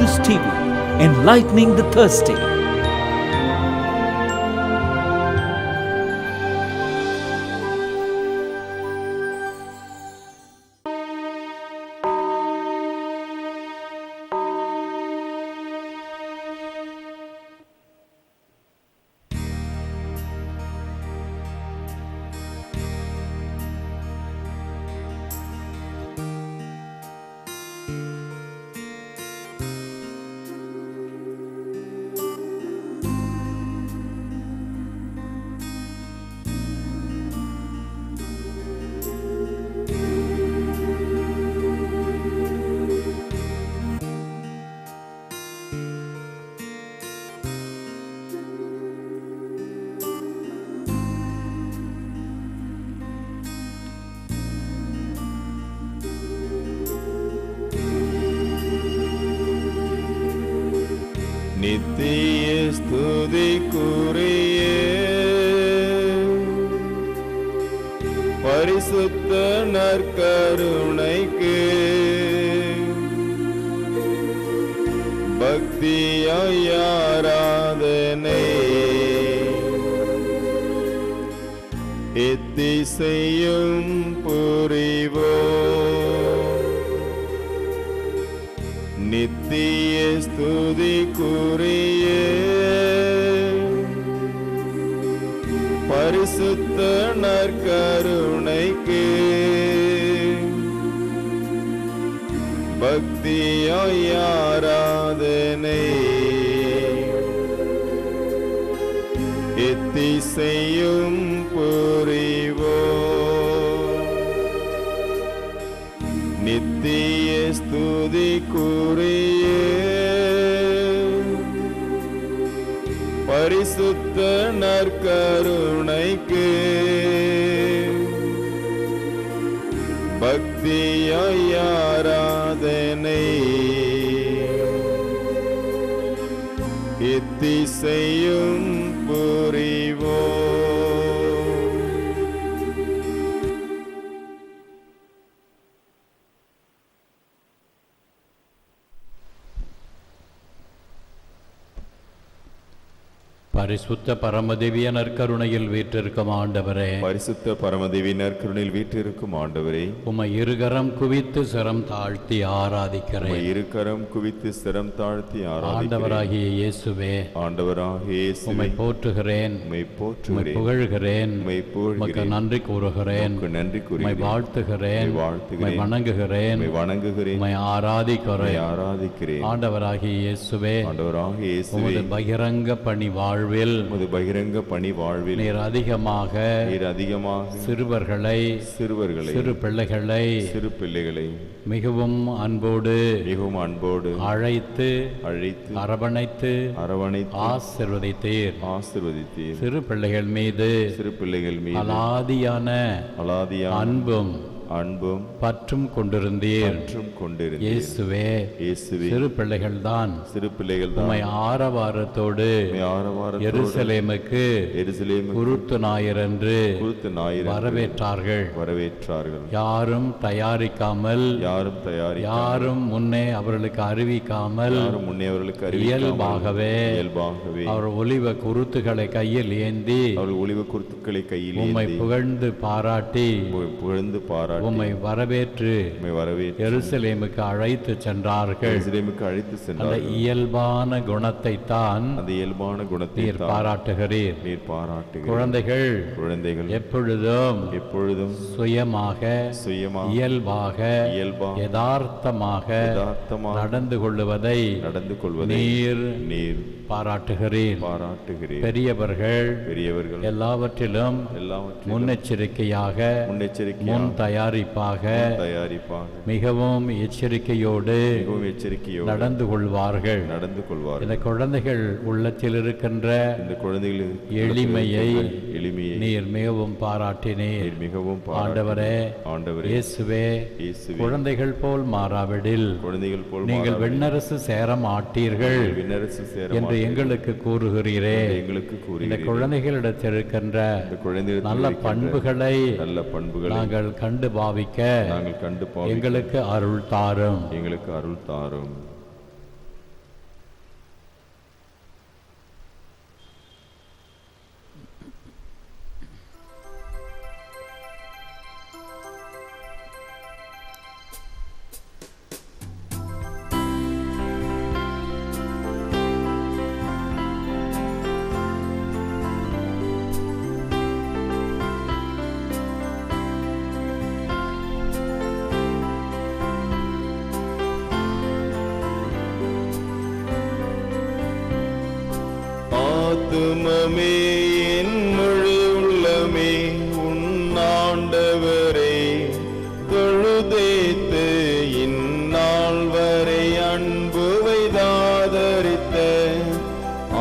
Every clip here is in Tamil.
News TV, enlightening the thirsty. நித்திய ஸ்துதிக்குரிய பரிசுத்த நற்கருணைக்கு பக்தியாய் ஆராதனை எத்திசையும் புரிவோம். நித்திய ஸ்துதிக்குரிய பரிசுத்த நற்கருணைக்கு பக்தியாய் ஆராதனை எத்திசையும் புரிவோம். நித்திய ஸ்துதிக்குரிய பரிசுத்த நற்கருணைக்கு பக்தியாய் ஆராதனை எத்திசையும் புரிவோம். பரிசுத்த பரமதிவிய நற்கருணையில் வீற்றிருக்கும் ஆண்டவரே, பரிசுத்த பரமதிவி நற்கருணையில் வீற்றிருக்கும் ஆண்டவரே, உம்மை இருகரம் குவித்து சிரம் தாழ்த்தி ஆராதிக்கிறேன். இருக்கரம் குவித்து சிரம் தாழ்த்தி ஆண்டவராகிய இயேசுவே, ஆண்டவராகிய இயேசுவே, உம்மை போற்றுகிறேன், உம்மை போற்றுகிறேன், புகழ்கிறேன், உம்மை புகழ்கிறேன், நன்றி கூறுகிறேன், நன்றி உம்மை கூறுகிறேன், வாழ்த்துகிறேன், உம்மை வணங்குகிறேன், வணங்குகிறேன், உம்மை ஆராதிக்கிறேன். ஆராதிக்கிறேன். ஆண்டவராகிய இயேசுவே, ஆண்டவராகிய இயேசுவே, உமது பகிரங்க பணி வாழ்வில் உமது பகிரங்க பணி வாழ்வில் நீர் அதிகமாக சிறுவர்களை சிறு பிள்ளைகளை மிகவும் அன்போடு அழைத்து அரவணைத்து ஆசீர்வதித்தீர். சிறு பிள்ளைகள் மீது அலாதியான அன்பும் பற்றும் கொண்டிருந்தீர். இயேசுவே, சிறு பிள்ளைகள் தான் உம்மை ஆரவாரத்தோடு எருசலேமுக்கு குருத்து ஞாயிறன்று வரவேற்றார்கள். யாரும் தயாரிக்காமல், யாரும் முன்னே அவர்களுக்கு அறிவிக்காமல் இயல்பாகவே அவர் ஒலிவ குருத்துகளை கையில் ஏந்தி உம்மை புகழ்ந்து பாராட்டி உம்மை வரவேற்று எருசலேமுக்கு அழைத்து சென்றார்கள். அந்த இயல்பான குணத்தை தான் நீர் பாராட்டுகிறீர். குழந்தைகள் எப்பொழுதும் சுயமாக இயல்பாக யதார்த்தமாக நடந்து கொள்ளுவதை நீர் பாராட்டுகிறீர். பெரியவர்கள் எல்லாவற்றிலும் முன்னெச்சரிக்கையாக முன் தயாரிப்பாக மிகவும் எச்சரிக்கையோடு நடந்து கொள்வார்கள். இந்த குழந்தைகள் உள்ளத்தில் இருக்கின்ற எளிமையை நீர் மிகவும் பாராட்டினீர். ஆண்டவரே, இயேசுவே, குழந்தைகள் போல் மாறாவிடில் நீங்கள் விண்ணரசு சேர மாட்டீர்கள் என்று எங்களுக்கு கூறுகிறீரே. இந்த குழந்தைகளிடத்தில் இருக்கின்ற நல்ல பண்புகளை நாங்கள் கண்டு பாவிக்க எங்களுக்கு அருள் தாரும். ஆத்துமமே என் முழு உள்ளமே உன்னாண்டவரை தொழுதேத்து இந்நாள் வரை அன்பு வைதாதரித்த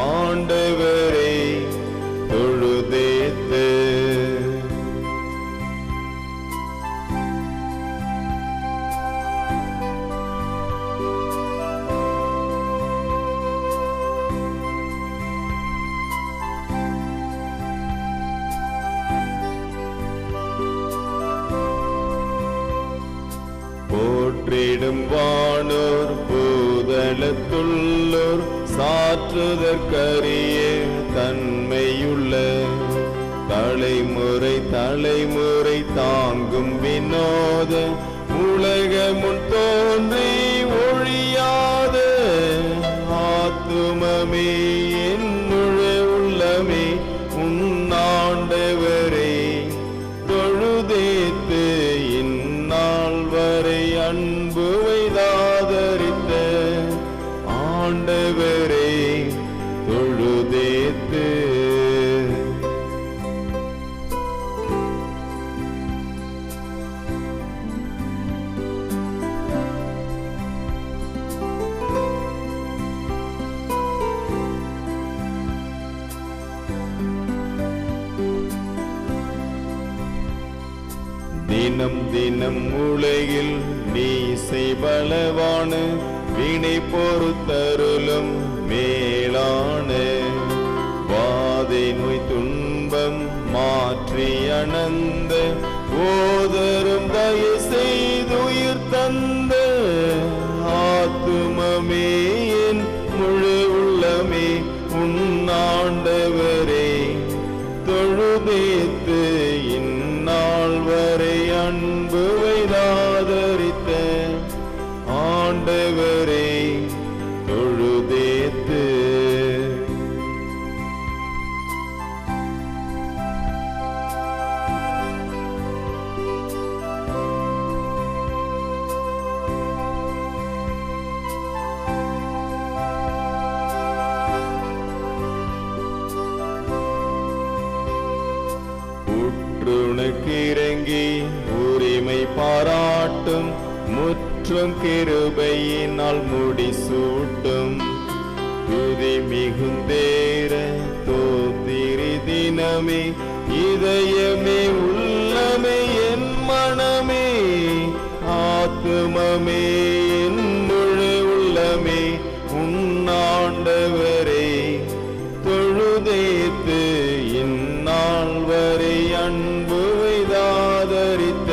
ஆண்டவரை தொழுதேத்து. போற்றிடும் வானோர் பூதலத்துள்ளோர் சாற்றுதற்கரிய தன்மையுள்ள தலைமுறை தலைமுறை தாங்கும் வினோத உலகமுன் தோன்றி ஒழியாத ஆத்துமமே என் முழு உள்ளமே உன்னாண்டவரை தொழுதேத்து இந்நாள் வரை அன்பு வைதாதரித்த ஆண்டவரை தொழுதேத்து. தினம் தினம் உலகில் நீ செய்பலவான வினை பொறுத்தருளும் மேலான வாதை நோய் துன்பம் மாற்றி அனந்த ஓதரும் தயை செய்துயிர் தந்த ஆத்துமமே என் முழு உள்ளமே உன்னாண்டவரை தொழுதேத்து இந்நாள் வரை அன்பு வைதாதரித்த ஆண்டவரை தொழுதேத்து. உனக்கிறங்கி உரிமை பாராட்டும் முற்றும் கிருபையினால் முடிசூட்டும் துதி மிகுந்தேர தோத்திரி தினமே இதயமே உள்ளமே என் மனமே ஆத்துமமே என் முழு உள்ளமே உன்னாண்டவரை தொழுதேத்து இந்நாள் வரை அன்பு வைதாதரித்த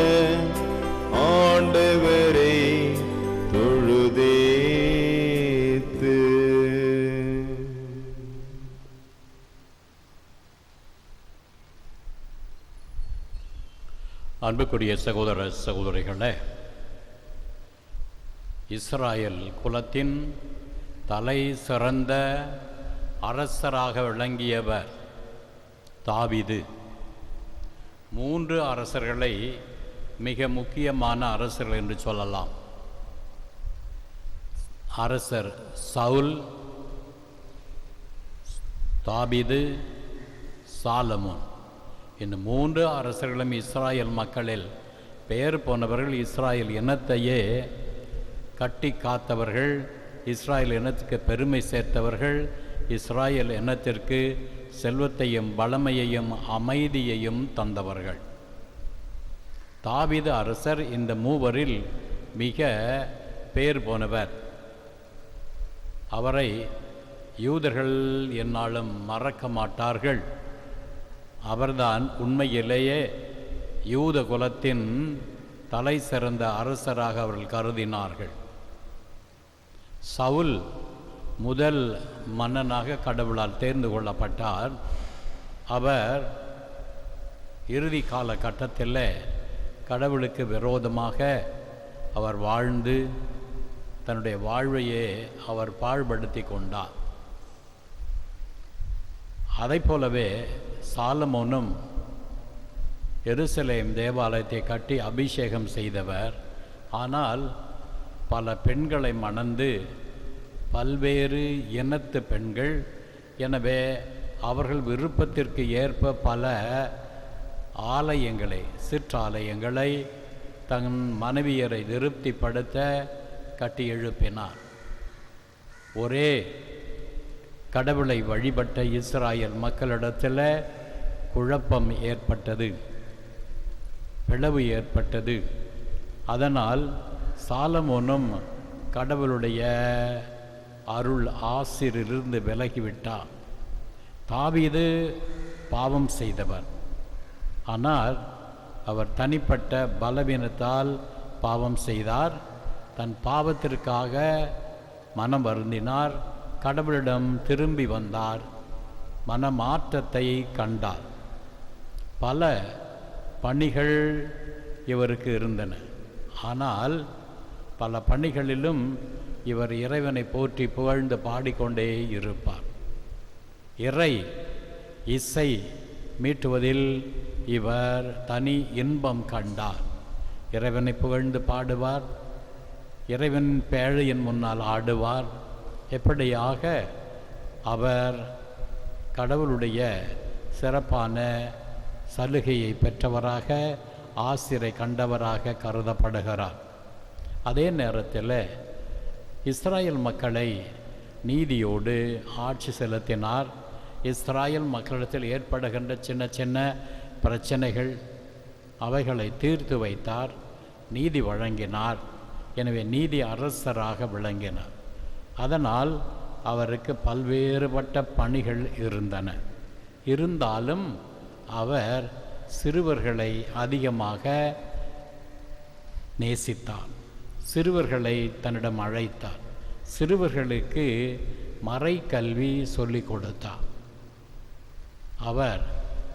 ஆண்டவரை தொழுதேத்து. அன்புக்குரிய சகோதர சகோதரிகளே, இஸ்ராயல் குலத்தின் தலை சிறந்த அரசராக விளங்கியவர் தாவீது. 3 அரசர்களை மிக முக்கியமான அரசர்கள் என்று சொல்லலாம். அரசர் சவுல், தாவீது, சாலமோன். இந்த 3 அரசர்களும் இஸ்ராயல் மக்களில் பெயர் போனவர்கள். இஸ்ராயல் இனத்தையே கட்டி காத்தவர்கள், இஸ்ராயல் இனத்துக்கு பெருமை சேர்த்தவர்கள், இஸ்ராயல் இனத்திற்கு செல்வத்தையும் வளமையையும் அமைதியையும் தந்தவர்கள். தாவீது அரசர் இந்த 3வரில் மிக பெயர் போனவர். அவரை யூதர்கள் என்னாலும் மறக்க மாட்டார்கள். அவர்தான் உண்மையிலேயே யூத குலத்தின் தலை சிறந்த அரசராக அவர்கள் கருதினார்கள். சவுல் முதல் மன்னனாக கடவுளால் தேர்ந்து கொள்ளப்பட்டார். அவர் இறுதி காலகட்டத்தில் கடவுளுக்கு விரோதமாக அவர் வாழ்ந்து தன்னுடைய வாழ்வையே அவர் பாழ்படுத்தி கொண்டார். அதை போலவே சாலமோனும் எருசலேம் தேவாலயத்தை கட்டி அபிஷேகம் செய்தவர். ஆனால் பல பெண்களை மணந்து பல்வேறு இனத்து பெண்கள். எனவே அவர்கள் விருப்பத்திற்கு ஏற்ப பல ஆலயங்களை, சிற்றாலயங்களை தன் மனைவியரை திருப்திப்படுத்த கட்டி எழுப்பினார். ஒரே கடவுளை வழிபட்ட இஸ்ராயல் மக்களிடத்தில் குழப்பம் ஏற்பட்டது, பிளவு ஏற்பட்டது. அதனால் சாலமோனும் கடவுளுடைய அருள் ஆசிரிலிருந்து விலகிவிட்டார். தாவீது பாவம் செய்தவர், ஆனால் அவர் தனிப்பட்ட பலவீனத்தால் பாவம் செய்தார். தன் பாவத்திற்காக மனம் வருந்தினார், கடவுளிடம் திரும்பி வந்தார், மனமாற்றத்தை கண்டார். பல பணிகள் இவருக்கு இருந்தன, ஆனால் பல பணிகளிலும் இவர் இறைவனை போற்றி புகழ்ந்து பாடிக்கொண்டே இருப்பார். இறை இசை மீட்டுவதில் இவர் தனி இன்பம் கண்டார். இறைவனை புகழ்ந்து பாடுவார், இறைவன் பேழையின் முன்னால் ஆடுவார். எப்படியாக அவர் கடவுளுடைய சிறப்பான சலுகையை பெற்றவராக, ஆசிரை கண்டவராக கருதப்படுகிறார். அதே நேரத்தில் இஸ்ராயல் மக்களை நீதியோடு ஆட்சி செலுத்தினார். இஸ்ராயல் மக்களிடத்தில் ஏற்படுகின்ற சின்ன சின்ன பிரச்சனைகள், அவைகளை தீர்த்து வைத்தார், நீதி வழங்கினார். எனவே நீதி அரசராக விளங்கினார். அதனால் அவருக்கு பல்வேறுபட்ட பணிகள் இருந்தன. இருந்தாலும் அவர் சிறுவர்களை அதிகமாக நேசித்தார், சிறுவர்களை தன்னிடம் அழைத்தார், சிறுவர்களுக்கு மறை கல்வி சொல்லிக் கொடுத்தார். அவர்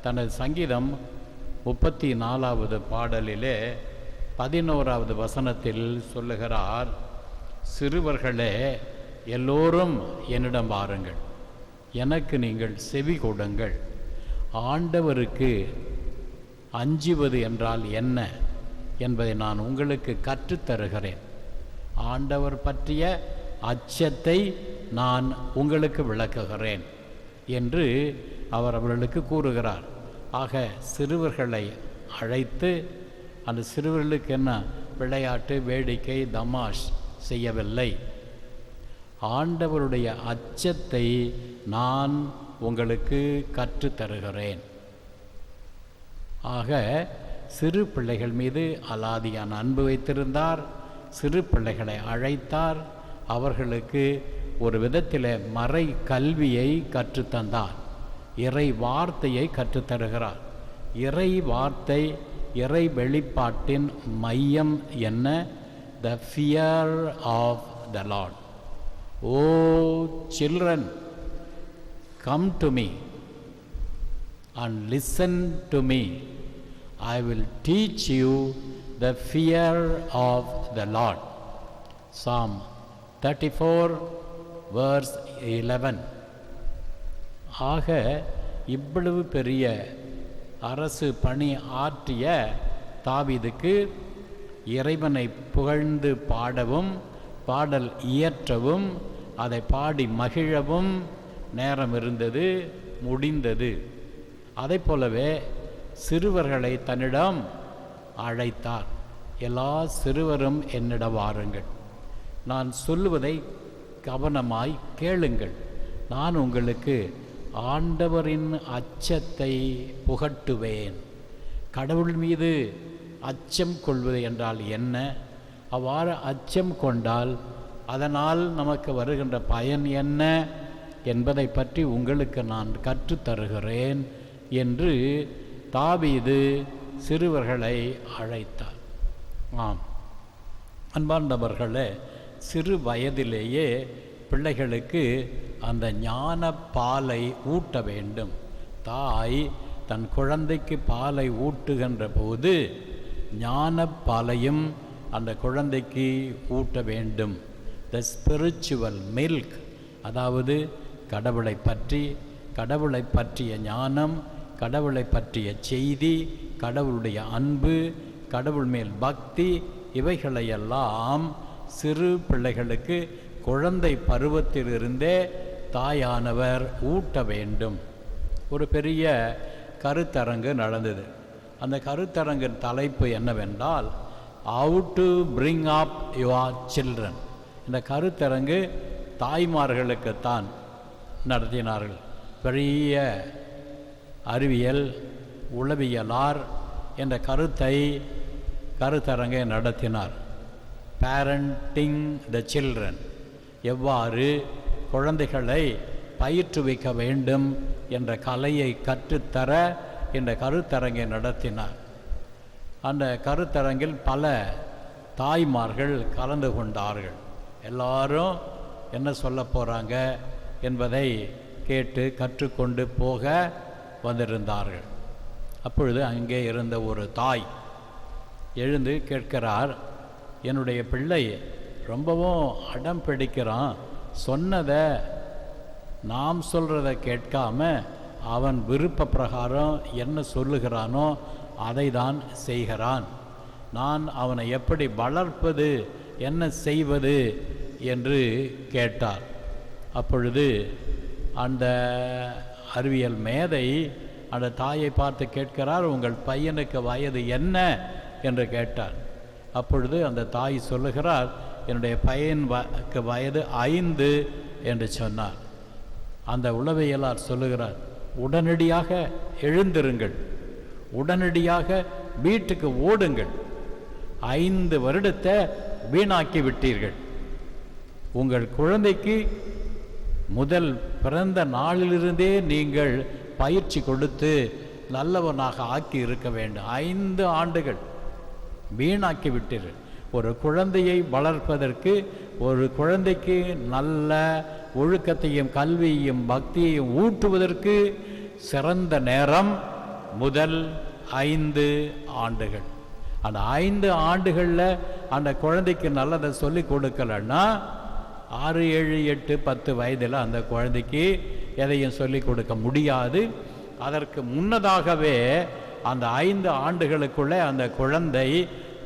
தனது சங்கீதம் 34வது பாடலிலே 11வது வசனத்தில் சொல்லுகிறார், சிறுவர்களே எல்லோரும் என்னிடம் வாருங்கள், எனக்கு நீங்கள் செவி கொடுங்கள். ஆண்டவருக்கு அஞ்சுவது என்றால் என்ன என்பதை நான் உங்களுக்கு கற்றுத்தருகிறேன். ஆண்டவர் பற்றிய அச்சத்தை நான் உங்களுக்கு விளக்குகிறேன் என்று அவர் அவர்களுக்கு கூறுகிறார். ஆக சிறுவர்களை அழைத்து, அந்த சிறுவர்களுக்கு என்ன விளையாட்டு, வேடிக்கை, தமாஷ் செய்யவில்லை, ஆண்டவருடைய அச்சத்தை நான் உங்களுக்கு கற்றுத்தருகிறேன். ஆக சிறு பிள்ளைகள் மீது அலாதியான அன்பு வைத்திருந்தார். சிறு பிள்ளைகளை அழைத்தார், அவர்களுக்கு ஒரு விதத்தில் மறை கல்வியை கற்றுத்தந்தார், இறை வார்த்தையை கற்றுத்தருகிறார். இறை வார்த்தை, இறை வெளிப்பாட்டின் மையம் என்ன? The fear of the Lord. O children, come to me and listen to me. I will teach you the fear of the Lord. Psalm 34 verse 11. ஆக இவ்வளவு பெரிய அரசு பணி ஆற்றிய தாவீதுக்கு இறைவனை புகழ்ந்து பாடவும், பாடல் இயற்றவும், அதை பாடி மகிழவும் நேரம் இருந்தது, முடிந்தது. அதை போலவே சிறுவர்களை தன்னிடம் அழைத்தார். எல்லா சிறுவரும் என்னிடம் வாருங்கள், நான் சொல்லுவதை கவனமாய் கேளுங்கள், நான் உங்களுக்கு ஆண்டவரின் அச்சத்தை புகட்டுவேன். கடவுள் மீது அச்சம் கொள்வது என்றால் என்ன? அவ்வாறு அச்சம் கொண்டால் அதனால் நமக்கு வருகின்ற பயன் என்ன என்பதை பற்றி உங்களுக்கு நான் கற்றுத்தருகிறேன் என்று தாவீது சிறுவர்களை அழைத்தார். ஆம் அன்பார்ந்தவர்களே, சிறு வயதிலேயே பிள்ளைகளுக்கு அந்த ஞான பாலை ஊட்ட வேண்டும். தாய் தன் குழந்தைக்கு பாலை ஊட்டுகின்ற போது ஞான பாலையும் அந்த குழந்தைக்கு ஊட்ட வேண்டும். த ஸ்பிரிச்சுவல் மில்க், அதாவது கடவுளை பற்றிய ஞானம், கடவுளை பற்றிய செய்தி, கடவுளுடைய அன்பு, கடவுள் மேல் பக்தி, இவைகளையெல்லாம் சிறு பிள்ளைகளுக்கு குழந்தை பருவத்திலிருந்தே தாயானவர் ஊட்ட வேண்டும். ஒரு பெரிய கருத்தரங்கு நடந்தது. அந்த கருத்தரங்கின் தலைப்பு என்னவென்றால், how to bring up your children. இந்த கருத்தரங்கு தாய்மார்களுக்குத்தான் நடத்தினார்கள். பெரிய அறிவியல் உளவியலார் என்ற கருத்தரங்கை நடத்தினார். பேரண்டிங் த சில்ட்ரன், எவ்வாறு குழந்தைகளை பயிற்றுவிக்க வேண்டும் என்ற கலையை கற்றுத்தர என்ற கருத்தரங்கை நடத்தினார். அந்த கருத்தரங்கில் பல தாய்மார்கள் கலந்து கொண்டார்கள். எல்லாரும் என்ன சொல்ல போகிறாங்க என்பதை கேட்டு கற்றுக்கொண்டு போக வந்திருந்தார்கள். அப்பொழுது அங்கே இருந்த ஒரு தாய் எழுந்து கேட்கிறார், என்னுடைய பிள்ளை ரொம்பவும் அடம் பிடிக்கிறான், சொன்னதை நாம் சொல்கிறத கேட்காம அவன் விருப்ப பிரகாரம் என்ன சொல்லுகிறானோ அதை தான் செய்கிறான். நான் அவனை எப்படி வளர்ப்பது, என்ன செய்வது என்று கேட்டார். அப்பொழுது அந்த அறிவியல் மேதை அந்த தாயை பார்த்து கேட்கிறார், உங்கள் பையனுக்கு வயது என்ன என்று கேட்டார். அப்பொழுது அந்த தாய் சொல்லுகிறார், என்னுடைய பையனுக்கு வயது 5 என்று சொன்னார். அந்த உளவியலார் சொல்லுகிறார், உடனடியாக எழுந்திருங்கள், உடனடியாக வீட்டுக்கு ஓடுங்கள், 5 வருடத்தை வீணாக்கி விட்டீர்கள். உங்கள் குழந்தைக்கு முதல் பிறந்த நாளிலிருந்தே நீங்கள் பயிற்சி கொடுத்து நல்லவனாக ஆக்கி இருக்க வேண்டும். 5 ஆண்டுகள் வீணாக்கி விட்டீர்கள். ஒரு குழந்தையை வளர்ப்பதற்கு, ஒரு குழந்தைக்கு நல்ல ஒழுக்கத்தையும் கல்வியையும் பக்தியையும் ஊட்டுவதற்கு சிறந்த நேரம் முதல் 5 ஆண்டுகள். அந்த 5 ஆண்டுகளில் அந்த குழந்தைக்கு நல்லதை சொல்லி கொடுக்கலன்னா 6, 7, 8, 10 வயதில் அந்த குழந்தைக்கு எதையும் சொல்லிக் கொடுக்க முடியாது. அதற்கு முன்னதாகவே அந்த 5 ஆண்டுகளுக்குள்ளே அந்த குழந்தை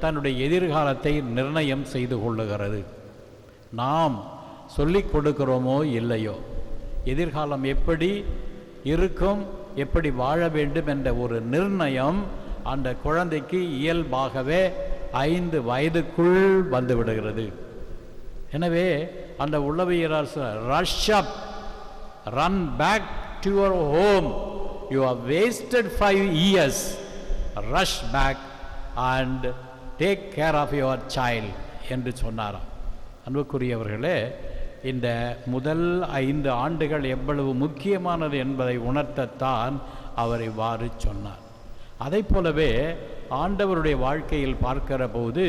தன்னுடைய எதிர்காலத்தை நிர்ணயம் செய்து கொள்ளுகிறது. நாம் சொல்லிக் கொடுக்கிறோமோ இல்லையோ, எதிர்காலம் எப்படி இருக்கும், எப்படி வாழ வேண்டும் என்ற ஒரு நிர்ணயம் அந்த குழந்தைக்கு இயல்பாகவே 5 வயதுக்குள் வந்து விடுகிறது. எனவே அந்த உளவியலார் rush up, run back to your home, you have wasted 5 years, rush back and take care of your child என்று சொன்னாராம். அன்புக்குரியவர்களே, இந்த முதல் 5 ஆண்டுகள் எவ்வளவு முக்கியமானது என்பதை உணர்த்தத்தான் அவர் இவ்வாறு சொன்னார். அதை போலவே ஆண்டவருடைய வாழ்க்கையில் பார்க்கிற போது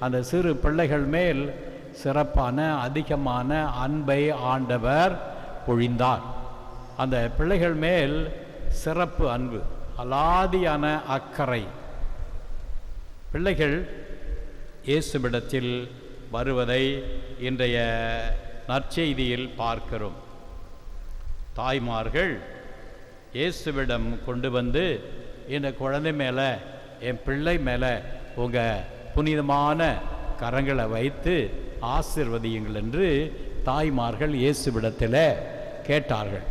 அந்த சிறு பிள்ளைகள் மேல் சிறப்பான அதிகமான அன்பை ஆண்டவர் பொழிந்தார். அந்த பிள்ளைகள் மேல் சிறப்பு அன்பு, அலாதியான அக்கறை. பிள்ளைகள் இயேசுவிடத்தில் வருவதை இன்றைய நற்செய்தியில் பார்க்கிறோம். தாய்மார்கள் இயேசுவிடம் கொண்டு வந்து, இந்த குழந்தை மேலே, என் பிள்ளை மேலே உங்கள் புனிதமான கரங்களை வைத்து ஆசீர்வதியுங்கள் என்று தாய்மார்கள் இயேசுவிடத்தில் கேட்டார்கள்.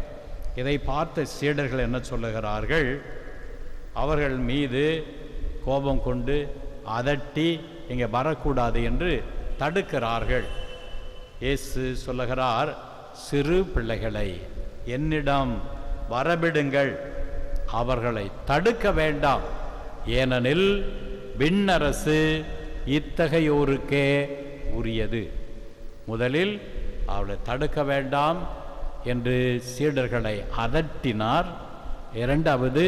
இதை பார்த்த சீடர்கள் என்ன சொல்லுகிறார்கள்? அவர்கள் மீது கோபம் கொண்டு அதட்டி இங்கே வரக்கூடாது என்று தடுக்கிறார்கள். இயேசு சொல்லுகிறார், சிறு பிள்ளைகளை என்னிடம் வரவிடுங்கள், அவர்களை தடுக்க வேண்டாம், ஏனெனில் விண்ணரசு இத்தகையோருக்கே உரியது. முதலில் அவளை தடுக்க வேண்டாம் என்று சீடர்களை அதட்டினார். இரண்டாவது,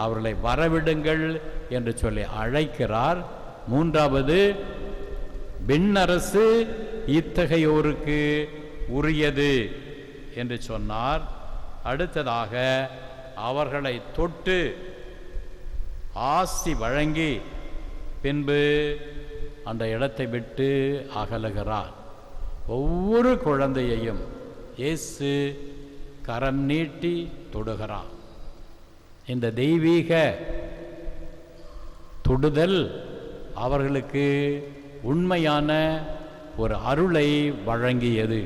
அவர்களை வரவிடுங்கள் என்று சொல்லி அழைக்கிறார். மூன்றாவது, விண்ணரசு இத்தகையோருக்கு உரியது என்று சொன்னார். அடுத்ததாக அவர்களை தொட்டு ஆசி வழங்கி பின்பு அந்த இடத்தை விட்டு அகலுகிறார். ஒவ்வொரு குழந்தையையும் இயேசு கரம் நீட்டி தொடுகிறார். இந்த தெய்வீக தொடுதல் அவர்களுக்கு உண்மையான ஒரு அருளை வழங்கியது.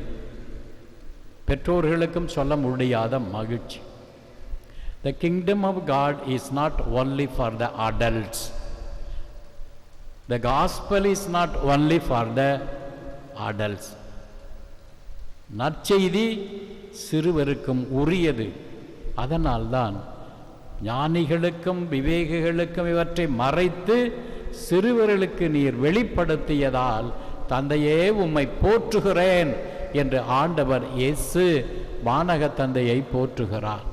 பெற்றோர்களுக்கும் சொல்ல முடியாத மகிழ்ச்சி. The kingdom of God is not only for the adults. The gospel is not only for the adults. நற்செய்தி சிறுவருக்கும் உரியது. அதனால்தான் ஞானிகளுக்கும் விவேகிகளுக்கும் இவற்றை மறைத்து சிறுவர்களுக்கு நீர் வெளிப்படுத்தியதால் தந்தையே உம்மை போற்றுகிறேன் என்று ஆண்டவர் இயேசு வானக தந்தையை போற்றுகிறார்.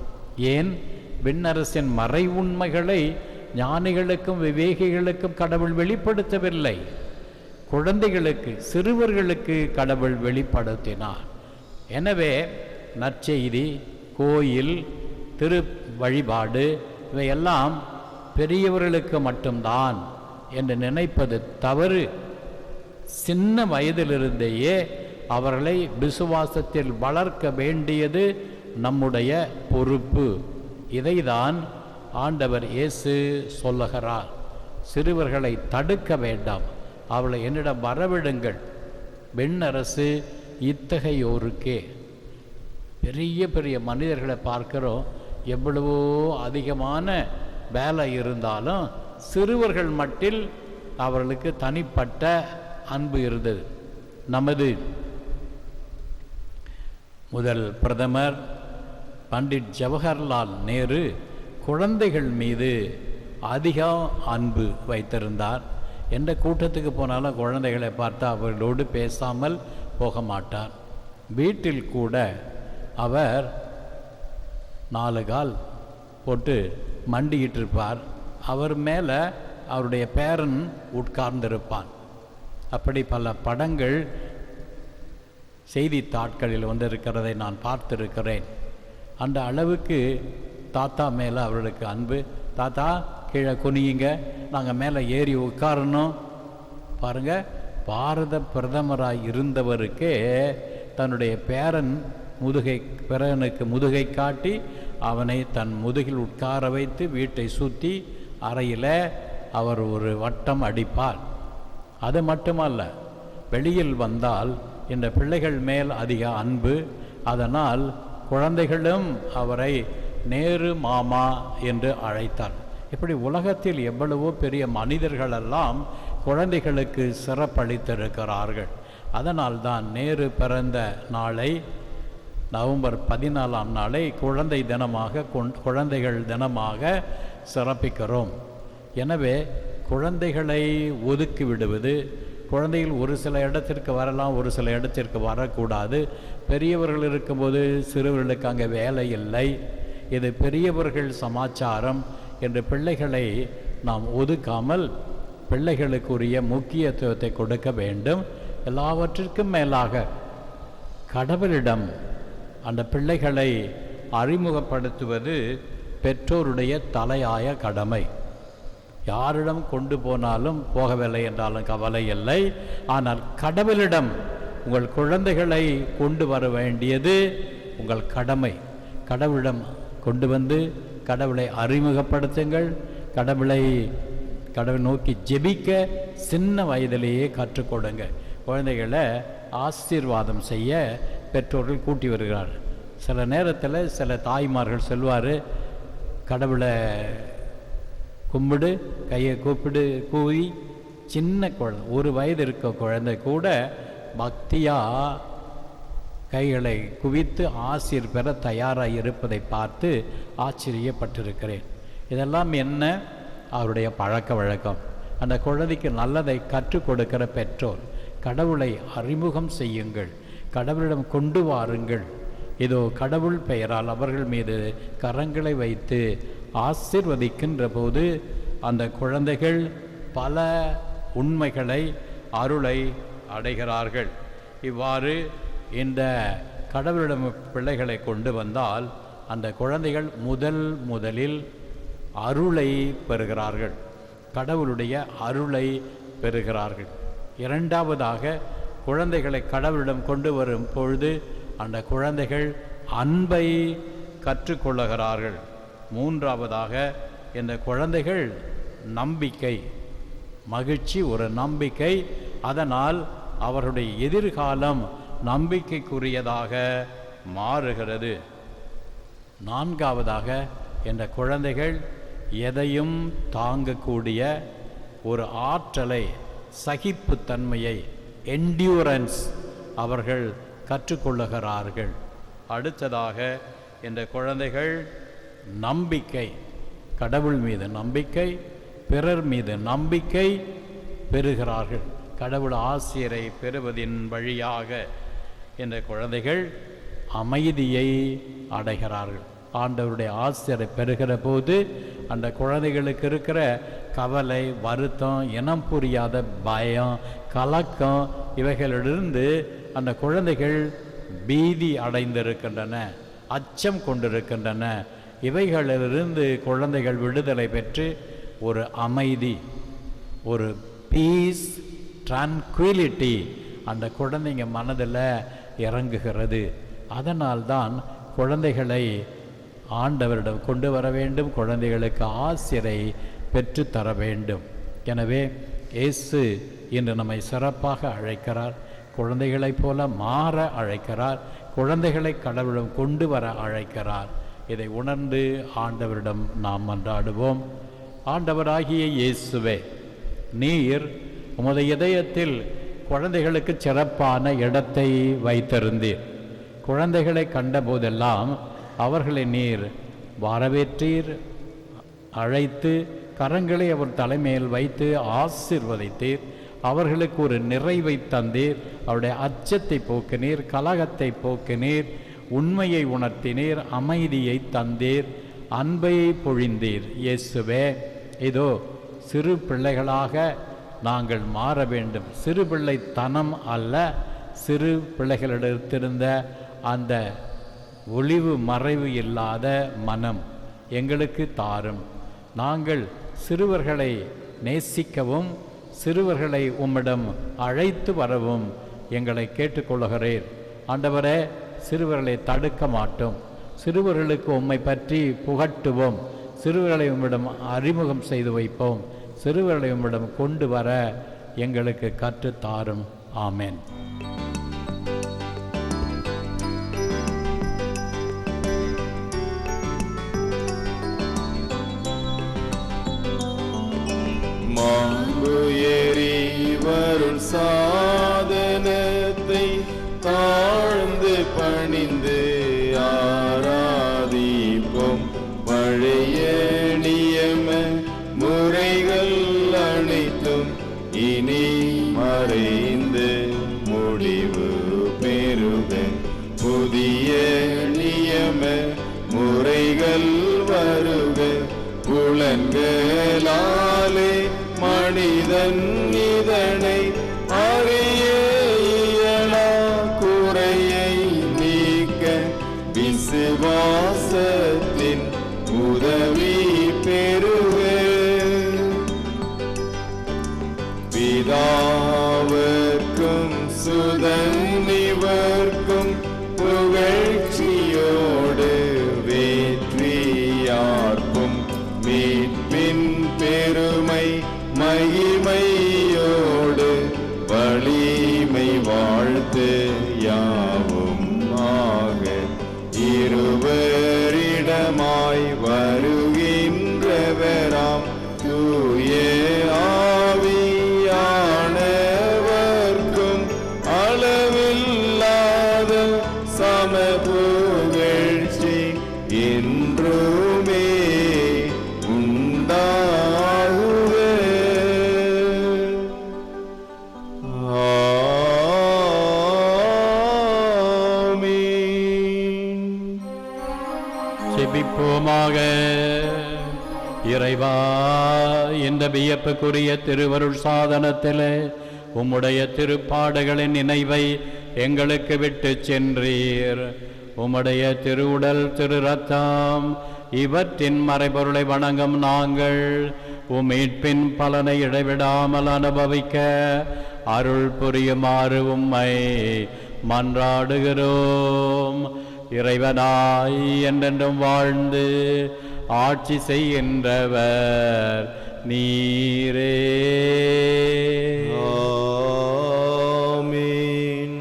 ஏன்? விண்ணரசின் மறை உண்மைகளை ஞானிகளுக்கும் விவேகிகளுக்கும் கடவுள் வெளிப்படுத்தவில்லை, குழந்தைகளுக்கு சிறுவர்களுக்கு கடவுள் வெளிப்படுத்தினார். எனவே நற்செய்தி, கோயில், திரு வழிபாடு இவையெல்லாம் பெரியவர்களுக்கு மட்டும்தான் என்று நினைப்பது தவறு. சின்ன வயதிலிருந்தேயே அவர்களை விசுவாசத்தில் வளர்க்க வேண்டியது நம்முடைய பொறுப்பு. இதைதான் ஆண்டவர் இயேசு சொல்லுகிறார். சிறுவர்களை தடுக்க வேண்டாம், அவளை என்னிடம் வரவிடுங்கள். விண்ணரசு இத்தகையோருக்கே. பெரிய பெரிய மனிதர்களை பார்க்கிறோம், எவ்வளவோ அதிகமான வேலை இருந்தாலும் சிறுவர்கள் மட்டில் அவர்களுக்கு தனிப்பட்ட அன்பு இருந்தது. நமது முதல் பிரதமர் பண்டிட் ஜவஹர்லால் நேரு குழந்தைகள் மீது அதிக அன்பு வைத்திருந்தார். எந்த கூட்டத்துக்கு போனாலும் குழந்தைகளை பார்த்து அவர்களோடு பேசாமல் போக மாட்டார். வீட்டில் கூட அவர் 4 கால் போட்டு மண்டிக்கிட்டு இருப்பார். அவர் மேலே அவருடைய பேரன் உட்கார்ந்திருப்பான். அப்படி பல படங்கள் செய்தித்தாட்களில் வந்திருக்கிறதை நான் பார்த்திருக்கிறேன். அந்த அளவுக்கு தாத்தா மேலே அவர்களுக்கு அன்பு. தாத்தா கீழே குனியுங்க, நாங்கள் மேலே ஏறி உட்காரணும். பாருங்கள், பாரத பிரதமராக இருந்தவருக்கே தன்னுடைய பேரனுக்கு முதுகை காட்டி அவனை தன் முதுகில் உட்கார வைத்து வீட்டை சுற்றி அறையில் அவர் ஒரு வட்டம் அடிப்பார். அது மட்டுமல்ல, வெளியில் வந்தால் இந்த பிள்ளைகள் மேல் அதிக அன்பு. அதனால் குழந்தைகளும் அவரை நேரு மாமா என்று அழைத்தார். இப்படி உலகத்தில் எவ்வளவோ பெரிய மனிதர்களெல்லாம் குழந்தைகளுக்கு சிறப்பளித்திருக்கிறார்கள். அதனால்தான் நேரு பிறந்த நாளை நவம்பர் 14ஆம் நாளை குழந்தைகள் தினமாக சிறப்பிக்கிறோம். எனவே குழந்தைகளை ஒதுக்கி விடுவது, குழந்தைகள் ஒரு சில இடத்திற்கு வரலாம், ஒரு சில இடத்திற்கு வரக்கூடாது. பெரியவர்கள் இருக்கும்போது சிறுவர்களுக்கு அங்கே வேலை இல்லை, இது பெரியவர்கள் சமாச்சாரம் என்று பிள்ளைகளை நாம் ஒதுக்காமல் பிள்ளைகளுக்குரிய முக்கியத்துவத்தை கொடுக்க வேண்டும். எல்லாவற்றிற்கும் மேலாக கடவுளிடம் அந்த பிள்ளைகளை அறிமுகப்படுத்துவது பெற்றோருடைய தலையாய கடமை. யாரிடம் கொண்டு போனாலும் போகவில்லை என்றாலும் கவலை இல்லை. ஆனால் கடவுளிடம் உங்கள் குழந்தைகளை கொண்டு வர வேண்டியது உங்கள் கடமை. கடவுளிடம் கொண்டு வந்து கடவுளை அறிமுகப்படுத்துங்கள். கடவுளை நோக்கி ஜெபிக்க சின்ன வயதிலேயே கற்றுக் கொடுங்க. குழந்தைகளை ஆசீர்வாதம் செய்ய பெற்றோர்கள் கூட்டி வருகிறார். சில நேரத்தில் சில தாய்மார்கள் சொல்வார், கடவுளை கும்பிடு, கையை கூப்பிடு, கூவி. சின்ன குழந்தை, 1 வயது இருக்க குழந்தை கூட பக்தியாக கைகளை குவித்து ஆசீர் பெற தயாராக இருப்பதை பார்த்து ஆச்சரியப்பட்டிருக்கிறேன். இதெல்லாம் என்ன? அவருடைய பழக்க வழக்கம். அந்த குழந்தைக்கு நல்லதை கற்றுக் கொடுக்கிற பெற்றோர். கடவுளை அறிமுகம் செய்யுங்கள், கடவுளிடம் கொண்டு வாருங்கள். இதோ கடவுள் பெயரால் அவர்கள் மீது கரங்களை வைத்து ஆசீர்வதிக்கின்ற போது அந்த குழந்தைகள் பல உண்மைகளை, அருளை அடைகிறார்கள். இவ்வாறு இந்த கடவுளிடம் பிள்ளைகளை கொண்டு வந்தால் அந்த குழந்தைகள் முதலில் அருளை பெறுகிறார்கள், கடவுளுடைய அருளை பெறுகிறார்கள். இரண்டாவதாக, குழந்தைகளை கடவுளிடம் கொண்டு வரும் பொழுது அந்த குழந்தைகள் அன்பை கற்றுக்கொள்ளுகிறார்கள். மூன்றாவதாக, இந்த குழந்தைகள் நம்பிக்கை, மகிழ்ச்சி, ஒரு நம்பிக்கை. அதனால் அவருடைய எதிர்காலம் நம்பிக்கைக்குரியதாக மாறுகிறது. நான்காவதாக, என்ற குழந்தைகள் எதையும் தாங்கக்கூடிய ஒரு ஆற்றலை, சகிப்புத்தன்மையை, என்டியூரன்ஸ் அவர்கள் கற்றுக்கொள்ளுகிறார்கள். அடுத்ததாக இந்த குழந்தைகள் நம்பிக்கை, கடவுள் மீது நம்பிக்கை, பிறர் மீது நம்பிக்கை பெறுகிறார்கள். கடவுள் ஆசிரியரை பெறுவதின் வழியாக இந்த குழந்தைகள் அமைதியை அடைகிறார்கள். ஆண்டவருடைய ஆசிரியரை பெறுகிற போது அந்த குழந்தைகளுக்கு இருக்கிற கவலை, வருத்தம், இனம் புரியாத பயம், கலக்கம் இவைகளிலிருந்து அந்த குழந்தைகள் பீதி அடைந்திருக்கின்றன, அச்சம் கொண்டிருக்கின்றன. இவைகளிலிருந்து குழந்தைகள் விடுதலை பெற்று ஒரு அமைதி, ஒரு பீஸ், ட்ரான்குவிலிட்டி அந்த குழந்தைங்க மனதில் இறங்குகிறது. அதனால்தான் குழந்தைகளை ஆண்டவரிடம் கொண்டு வர வேண்டும், குழந்தைகளுக்கு ஆசிரை பெற்று தர வேண்டும். எனவே இயேசு இன்று நம்மை சிறப்பாக அழைக்கிறார், குழந்தைகளைப் போல மாற அழைக்கிறார், குழந்தைகளை கடவுளிடம் கொண்டு வர அழைக்கிறார். இதை உணர்ந்து ஆண்டவரிடம் நாம் மன்றாடுவோம். ஆண்டவராகிய இயேசுவே, நீர் உமது இதயத்தில் குழந்தைகளுக்கு சிறப்பான இடத்தை வைத்திருந்தீர். குழந்தைகளை கண்டபோதெல்லாம் அவர்களை நீர் வரவேற்றீர், அழைத்து கரங்களை அவர் தலைமையில் வைத்து ஆசீர்வதித்தீர். அவர்களுக்கு ஒரு நிறைவை தந்தீர், அவருடைய அச்சத்தை போக்கினீர், கலகத்தை போக்கினீர், உண்மையை உணர்த்தினீர், அமைதியை தந்தீர், அன்பை பொழிந்தீர். இயேசுவே, இதோ சிறு பிள்ளைகளாக நாங்கள் மாற வேண்டும். சிறு பிள்ளைத்தனம் அல்ல, சிறு பிள்ளைகளிடத்திருந்த அந்த ஒளிவு மறைவு இல்லாத மனம் எங்களுக்கு தாரும். நாங்கள் சிறுவர்களை நேசிக்கவும் சிறுவர்களை உம்மிடம் அழைத்து வரவும் எங்களை கேட்டுக்கொள்கிறீர். ஆண்டவரே, சிறுவர்களை தடுக்க மாட்டோம், சிறுவர்களுக்கு உம்மை பற்றி புகட்டுவோம், சிறுவர்களை உம்மிடம் அறிமுகம் செய்து வைப்போம், சிறுவர்களை உம்மிடம் கொண்டு வர எங்களுக்கு கற்றுத்தாரும். ஆமென். மாண்பு எறிவருள் சாதனத்தை தாழ்ந்து பணிந்து ஆராதிப்போம். பழைய நியம முறைகள் அனைத்தும் இனி மறைந்து முடிவு பெறுக. புதிய நியம முறைகள் வருக. புலன்களாலே மனிதன் இதனை அறிய இயலா குறையை நீக்க விசுவாசத்தின் உதவி பெறுக. பிதாவுக்கும் சுதன் இவர்க்கும் புகழ்ச்சியோடு வேற்றியார்க்கும் மீட்பின் பெருமை மகிமையோடு வலிமை வாழ்த்து யாவும் ஆக. இருவரிடமாய் வருகின்றவராம் தூய ஆவியானவர்க்கும் அளவில்லாத சம புகழ்ச்சி என்றுமே உண்டாகுக. ஆமென். செபிப்போமாக. இறைவா, இந்த வியப்புக்குரிய திருவருள் சாதனத்திலே உம்முடைய திருப்பாடுகளின் நினைவை எங்களுக்கு விட்டு சென்றீர். உம்முடைய திருவுடல், திரு ரத்தம் இவற்றின் மறைபொருளை வணங்கும் நாங்கள் உம்மீட்பின் பலனை இடைவிடாமல் அனுபவிக்க அருள் புரியுமாறு உம்மை மன்றாடுகிறோம். இறைவனாய் என்றென்றும் வாழ்ந்து ஆட்சி செய்கின்றவர் நீரே. ஆமென்.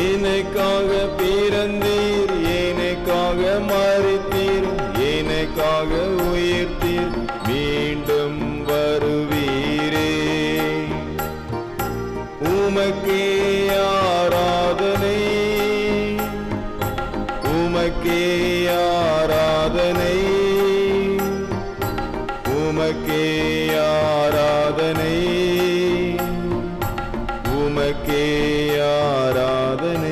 எனக்காக பிறந்தீர், எனக்காக மரித்தீர், எனக்காக உயிர்த்தீர், மீண்டும் வருவீரே. உமக்கே ஆராதனை, உமக்கே ஆராதனை, உமக்கே ஆராதனை, உமக்கே ஆராதனை.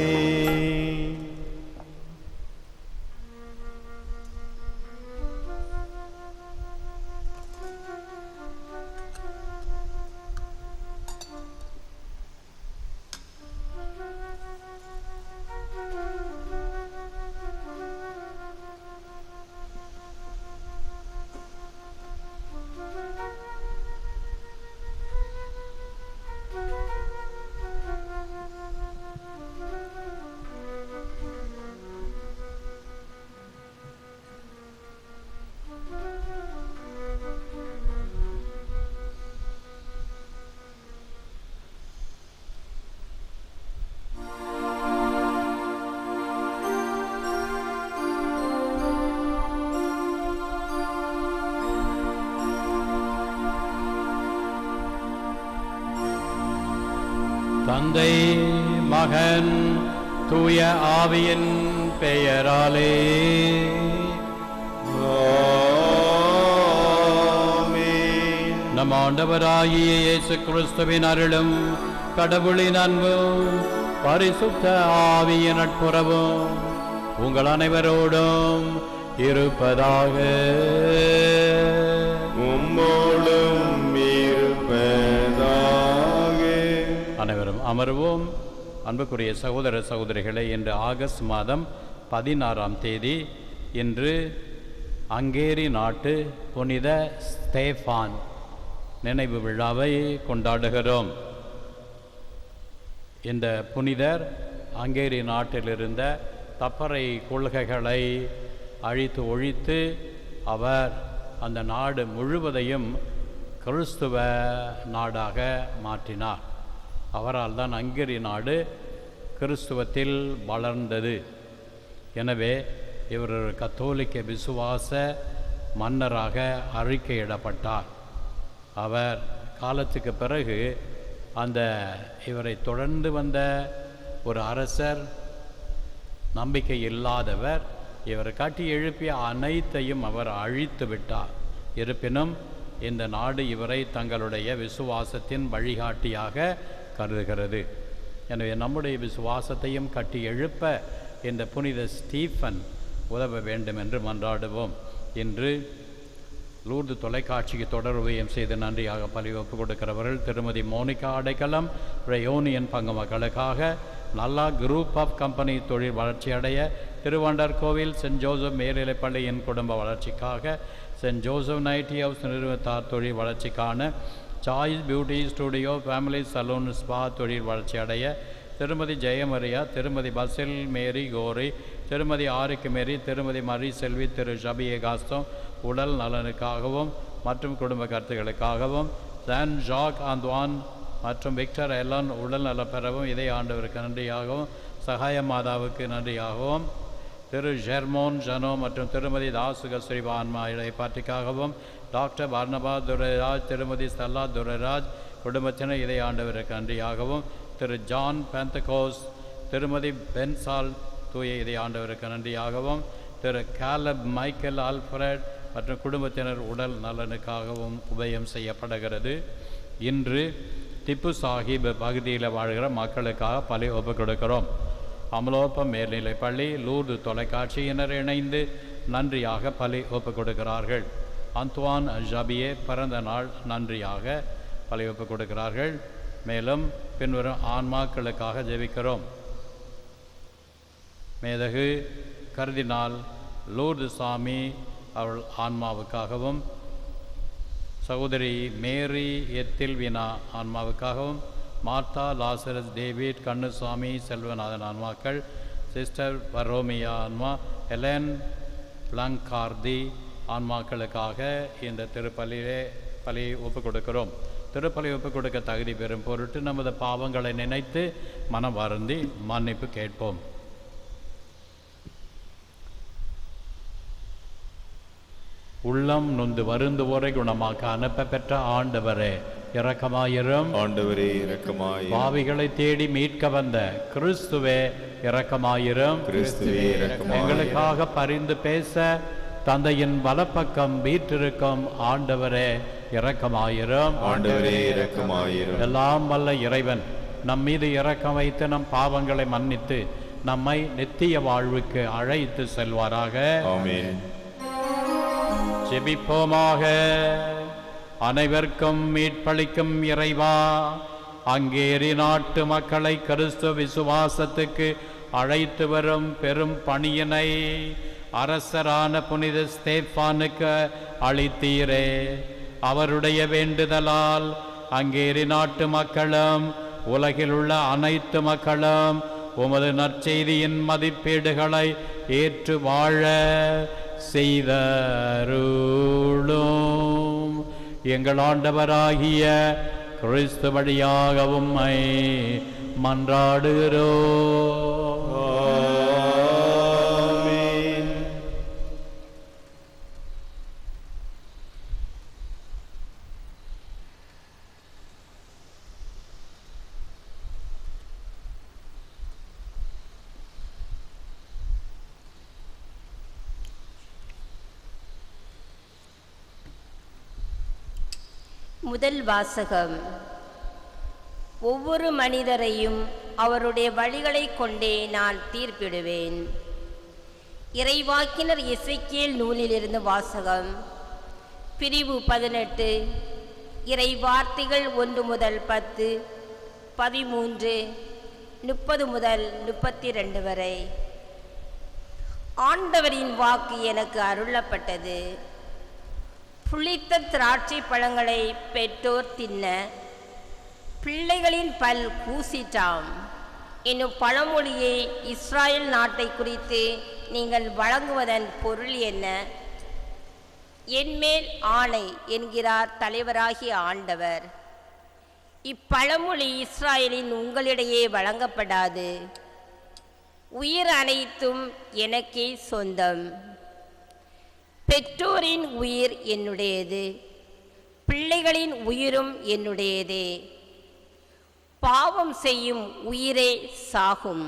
தந்தை மகன் தூய ஆவியின் பெயராலே ஆமென். நம் ஆண்டவராகிய இயேசு கிறிஸ்துவின் அருளும் கடவுளின் அன்பும் பரிசுத்த ஆவியின் நட்புறவும் உங்கள் அனைவரோடும் இருப்பதாக. உம்மோடும் இருப்பதாக. அனைவரும் அமர்வோம். அன்புக்குரிய சகோதர சகோதரிகளை, இன்று ஆகஸ்ட் மாதம் 16ஆம் தேதி இன்று ஹங்கேரி நாட்டு புனித ஸ்தேஃபான் நினைவு விழாவை கொண்டாடுகிறோம். இந்த புனிதர் ஹங்கேரி நாட்டிலிருந்த தப்பறை கொள்கைகளை அழித்து ஒழித்து அவர் அந்த நாடு முழுவதையும் கிறிஸ்துவ நாடாக மாற்றினார். அவரால் தான் ஹங்கேரி நாடு கிறிஸ்துவத்தில் வளர்ந்தது. எனவே இவர் ஒரு கத்தோலிக்க விசுவாச மன்னராக அறிக்கையிடப்பட்டார். அவர் காலத்துக்கு பிறகு அந்த இவரை தொடர்ந்து வந்த ஒரு அரசர், நம்பிக்கை இல்லாதவர், இவர் கட்டி எழுப்பிய அனைத்தையும் அவர் அழித்து விட்டார். இருப்பினும் இந்த நாடு இவரை தங்களுடைய விசுவாசத்தின் வழிகாட்டியாக கருதுகிறது. எனவே நம்முடைய விசுவாசத்தையும் கட்டி எழுப்ப இந்த புனித ஸ்டீஃபன் உதவ வேண்டும் என்று மன்றாடுவோம். இன்று லூர்து தொலைக்காட்சிக்கு தொடர்பையும் செய்து நன்றியாக பலி ஒப்பு கொடுக்கிறவர்கள் திருமதி மோனிகா அடைக்கலம், ரயோனியன் பங்கு மக்களுக்காக, நல்லா குரூப் ஆஃப் கம்பெனி தொழில் வளர்ச்சி அடைய, திருவண்டர் கோவில் சென்ட் ஜோசப் மேல்நிலைப்பள்ளியின் குடும்ப வளர்ச்சிக்காக, சென்ட் ஜோசப் நைட்டி ஹவுஸ் நிறுவனத்தார் தொழில் வளர்ச்சிக்கான, choice beauty studio family salon spa தொழில் வளர்ச்சி அடைய, திருமதி ஜெயமரியா, திருமதி பசில் மேரி கோரி, திருமதி ஆரிக்கு மேரி, திருமதி மரி செல்வி, திரு ஷபியே காஸ்தம் உடல் நலனுக்காகவும் மற்றும் குடும்ப கருத்துக்களுக்காகவும், சான் ஜாக் ஆந்த்வான் மற்றும் விக்டர் எலான் உடல் நலம் பெறவும், இதே ஆண்டவருக்கு நன்றியாகவும், சகாய மாதாவுக்கு நன்றியாகவும், திரு ஜெர்மோன் ஜனோ மற்றும் திருமதி தாசுக ஸ்ரீபான்மா இடைப்பாட்டிக்காகவும், டாக்டர் பர்னபா துரைராஜ், திருமதி ஸ்தல்லா துரைராஜ் குடும்பத்தினர் இதே ஆண்டவருக்கு நன்றியாகவும், திரு ஜான் பெந்தகோஸ், திருமதி பென்சால் தூய இதே ஆண்டவருக்கு நன்றியாகவும், திரு காலப் மைக்கேல் ஆல்ஃபிரட் மற்றும் குடும்பத்தினர் உடல் நலனுக்காகவும் உபயம் செய்யப்படுகிறது. இன்று திப்பு சாஹிப் பகுதியில் வாழ்கிற மக்களுக்காக பலி ஒப்பு கொடுக்கிறோம். அமலோப்பம் மேல்நிலைப்பள்ளி, லூர்து தொலைக்காட்சியினர் இணைந்து நன்றியாக பலி ஒப்பு கொடுக்கிறார்கள். அந்த்வான் ஜபியே பிறந்த நாள் நன்றியாக பலி ஒப்பு கொடுக்கிறார்கள். மேலும் பின்வரும் ஆன்மாக்களுக்காக ஜெபிக்கிறோம். மேதகு கர்தினால் லூர்து சாமி அவள் ஆன்மாவுக்காகவும், சகோதரி மேரி எத்தில்வினா ஆன்மாவுக்காகவும், Martha Lazarus David Kannusamy Selvanathan ஆன்மாக்கள், சிஸ்டர் பரோமியா ஆன்மா, ஹெலன் பிளங்கார்தி ஆன்மாக்களுக்காக இந்த திருப்பலியிலே பலியை ஒப்புக் கொடுக்கிறோம். திருப்பலி ஒப்புக் கொடுக்க தகுதி பெறும் பொருட்டு நமது பாவங்களை நினைத்து மனம் வருந்தி மன்னிப்பு கேட்போம். உள்ளம் நொந்து வருந்துவோரை குணமாக்க அனுப்ப பெற்ற ஆண்டவரே இரக்கமாயிரும். ஆண்டவரே இரக்கமாயிரும். பாவிகளை தேடி மீட்க வந்த கிறிஸ்துவே இரக்கமாயிரும். கிறிஸ்துவே இரக்கமாயிரும். எங்களுக்காக பரிந்து பேச தந்தையின் வலப்பக்கம் வீற்றிருக்கும் ஆண்டவரே இரக்கமாயிரும். ஆண்டவரே இரக்கமாயிரும். எல்லாம் வல்ல இறைவன் நம் மீது இரக்கம் வைத்து நம் பாவங்களை மன்னித்து நம்மை நித்திய வாழ்வுக்கு அழைத்து செல்வாராக. ஆமென். ஜெபிப்போமாக. அனைவருக்கும் மீட்பளிக்கும் இறைவா, அங்கேரி நாட்டு மக்களை கிறிஸ்து விசுவாசத்துக்கு அழைத்து வரும் பெரும் பணியினை அரசரான புனித ஸ்தேஃபானுக்கு அளித்தீரே. அவருடைய வேண்டுதலால் அங்கேரி நாட்டு மக்களும் உலகில் உள்ள அனைத்து மக்களும் உமது நற்செய்தியின் மதிப்பீடுகளை ஏற்று வாழ செய்தருளும். எங்கள் ஆண்டவராகிய கிறிஸ்து வழியாக உம்மை மன்றாடுகிறோம். ஆமென். முதல் வாசகம். ஒவ்வொரு மனிதரையும் அவருடைய வழிகளை கொண்டே நான் தீர்ப்பிடுவேன். இறைவாக்கினர் எசேக்கியேல் நூலிலிருந்து வாசகம். பிரிவு 18, இறை வார்த்தைகள் 1 முதல் 10, 13, 30 முதல் 32 வரை. ஆண்டவரின் வாக்கு எனக்கு அருளப்பட்டது. புளித்த திராட்சை பழங்களை பெற்றோர் தின்ன பிள்ளைகளின் பல் கூசிட்டாம் என்னும் பழமொழியை இஸ்ராயல் நாட்டை குறித்து நீங்கள் வழங்குவதன் பொருள் என்ன? என்மேல் ஆணை என்கிறார் தலைவராகிய ஆண்டவர். இப்பழமொழி இஸ்ராயலின் உங்களிடையே வழங்கப்படாது. உயிர் அனைத்தும் எனக்கே சொந்தம். பெற்றோரின் உயிர் என்னுடையது, பிள்ளைகளின் உயிரும் என்னுடையதே. பாவம் செய்யும் உயிரே சாகும்.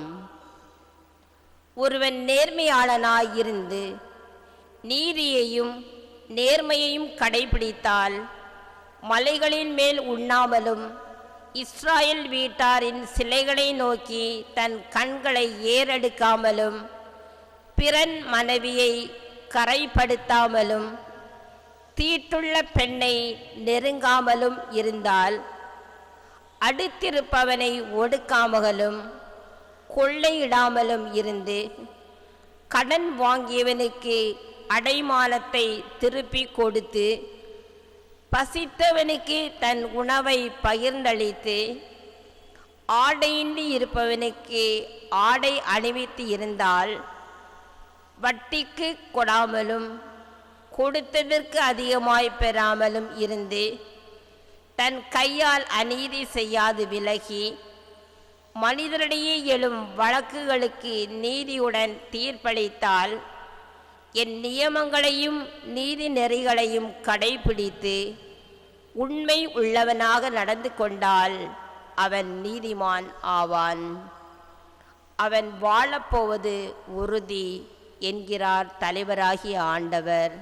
ஒருவன் நேர்மையாளனாயிருந்து நீதியையும் நேர்மையையும் கடைபிடித்தால் மலைகளின் மேல் உண்ணாமலும் இஸ்ராயல் வீட்டாரின் சிலைகளை நோக்கி தன் கண்களை ஏறெடுக்காமலும் பிறன் மனைவியை கரைப்படுத்தாமலும் தீட்டுள்ள பெண்ணை நெருங்காமலும் இருந்தால் அடுத்திருப்பவனை ஒடுக்காமலும் கொள்ளையிடாமலும் இருந்து கடன் வாங்கியவனுக்கு அடைமானத்தை திருப்பி கொடுத்து பசித்தவனுக்கு தன் உணவை பகிர்ந்தளித்து ஆடையின்றி இருப்பவனுக்கு ஆடை அணிவித்து இருந்தால் வட்டிக்கு கொடாமலும் கொடுத்ததற்கு அதிகமாய் பெறாமலும் இருந்து தன் கையால் அநீதி செய்யாது விலகி மனிதரிடையே எழும் வழக்குகளுக்கு நீதியுடன் தீர்ப்பளித்தால் என் நியமங்களையும் நீதி நெறிகளையும் கடைபிடித்து உண்மை உள்ளவனாக நடந்து கொண்டால் அவன் நீதிமான் ஆவான். அவன் வாழப்போவது உறுதி என்கிறார் தலைவராகிய ஆண்டவர்.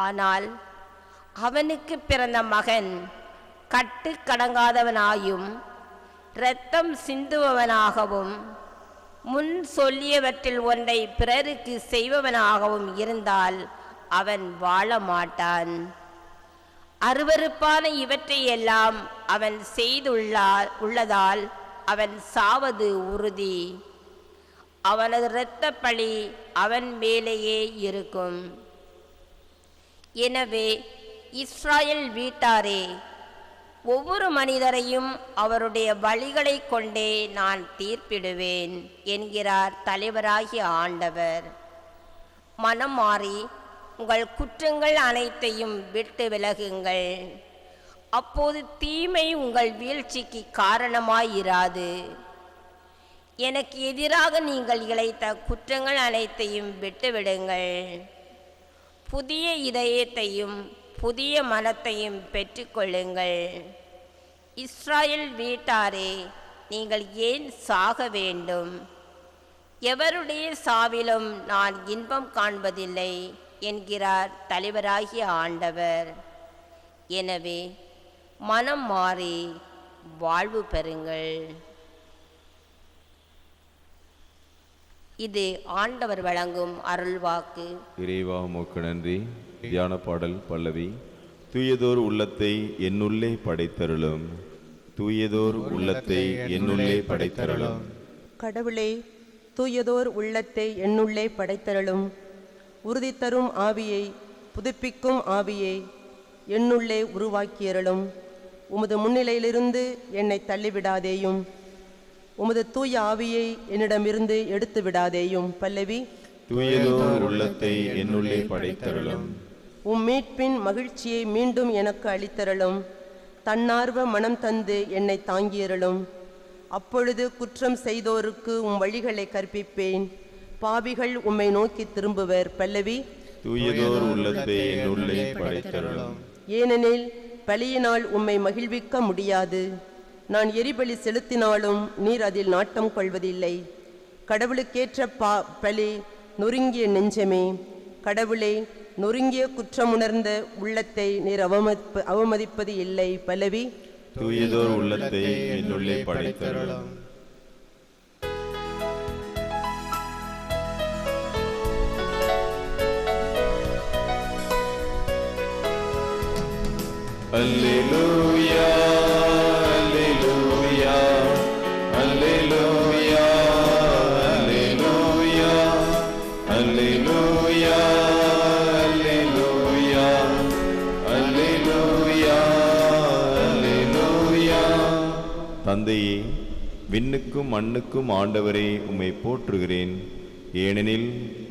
ஆனால் அவனுக்கு பிறந்த மகன் கட்டுக்கடங்காதவனாயும் இரத்தம் சிந்துபவனாகவும் முன் சொல்லியவற்றில் ஒன்றை பிறருக்கு செய்பவனாகவும் இருந்தால் அவன் வாழ மாட்டான். அருவருப்பான இவற்றையெல்லாம் அவன் செய்துள்ளதால் அவன் சாவது உறுதி. அவனது இரத்தப் பழி அவன் மேலேயே இருக்கும். எனவே இஸ்ராயல் வீட்டாரே, ஒவ்வொரு மனிதரையும் அவருடைய வழிகளை கொண்டே நான் தீர்ப்பிடுவேன் என்கிறார் தலைவராகிய ஆண்டவர். மனம் மாறி உங்கள் குற்றங்கள் அனைத்தையும் விட்டு விலகுங்கள். அப்போது தீமை உங்கள் வீழ்ச்சிக்கு காரணமாயிராது. எனக்கு எதிராக நீங்கள் இழைத்த குற்றங்கள் அனைத்தையும் விட்டுவிடுங்கள். புதிய இதயத்தையும் புதிய மனத்தையும் பெற்றுக்கொள்ளுங்கள். இஸ்ராயேல் வீட்டாரே, நீங்கள் ஏன் சாக வேண்டும்? எவருடைய சாவிலும் நான் இன்பம் காண்பதில்லை என்கிறார் தலைவராகிய ஆண்டவர். எனவே மனம் மாறி வாழ்வு பெறுங்கள். இது ஆண்டவர் வழங்கும் அருள்வாக்கு. இறைவா உமக்கு நன்றி. தியான பாடல் பல்லவி. தூயதோர் உள்ளத்தை என்னுள்ளே படைத்தருளும். தூயதோர் உள்ளத்தை என்னுள்ளே படைத்தருளும். கடவுளே, தூயதோர் உள்ளத்தை என்னுள்ளே படைத்தருளும். உறுதி தரும் ஆவியை, புதுப்பிக்கும் ஆவியை என்னுள்ளே உருவாக்கியருளும். உமது முன்னிலையிலிருந்து என்னை தள்ளிவிடாதேயும். உமது தூய ஆவியை என்னிடமிருந்து எடுத்து விடாதேயும். பல்லவி. தூயதோர் உள்ளத்தை என்னுள்ளே படைத்தருளும். உம் மீட்பின் மகிழ்ச்சியை மீண்டும் எனக்கு அளித்தருளும். தன்னார்வ மனம் தந்து என்னை தாங்கியருளும். அப்பொழுது குற்றம் செய்தோருக்கு உம் வழிகளை கற்பிப்பேன். பாவிகள் உம்மை நோக்கி திரும்புவர். பல்லவி. தூயதோர் உள்ளத்தை என்னுள்ளே படைத்தருளும். ஏனெனில் பலியினால் உம்மை மகிழ்விக்க முடியாது. நான் எரிபலி செலுத்தினாலும் நீர் அதில் நாட்டம் கொள்வதில்லை. கடவுளுக்கேற்ற பலி நொறுங்கிய நெஞ்சமே. கடவுளே, நொறுங்கிய குற்றமுணர்ந்த உள்ளத்தை நீர் அவமதிப்பது இல்லை. பல்லவி. தூயதோர் உள்ளத்தை என்னுள்ளே படைத்தருளும். அல்லேலூயா, அல்லேலூயா, அல்லேலூயா, அல்லேலூயா, அல்லேலூயா, அல்லேலூயா, அல்லேலூயா, அல்லேலூயா. தந்தையே, விண்ணுக்கும் மண்ணுக்கும் ஆண்டவரே, உம்மை போற்றுகிறேன். ஏனெனில்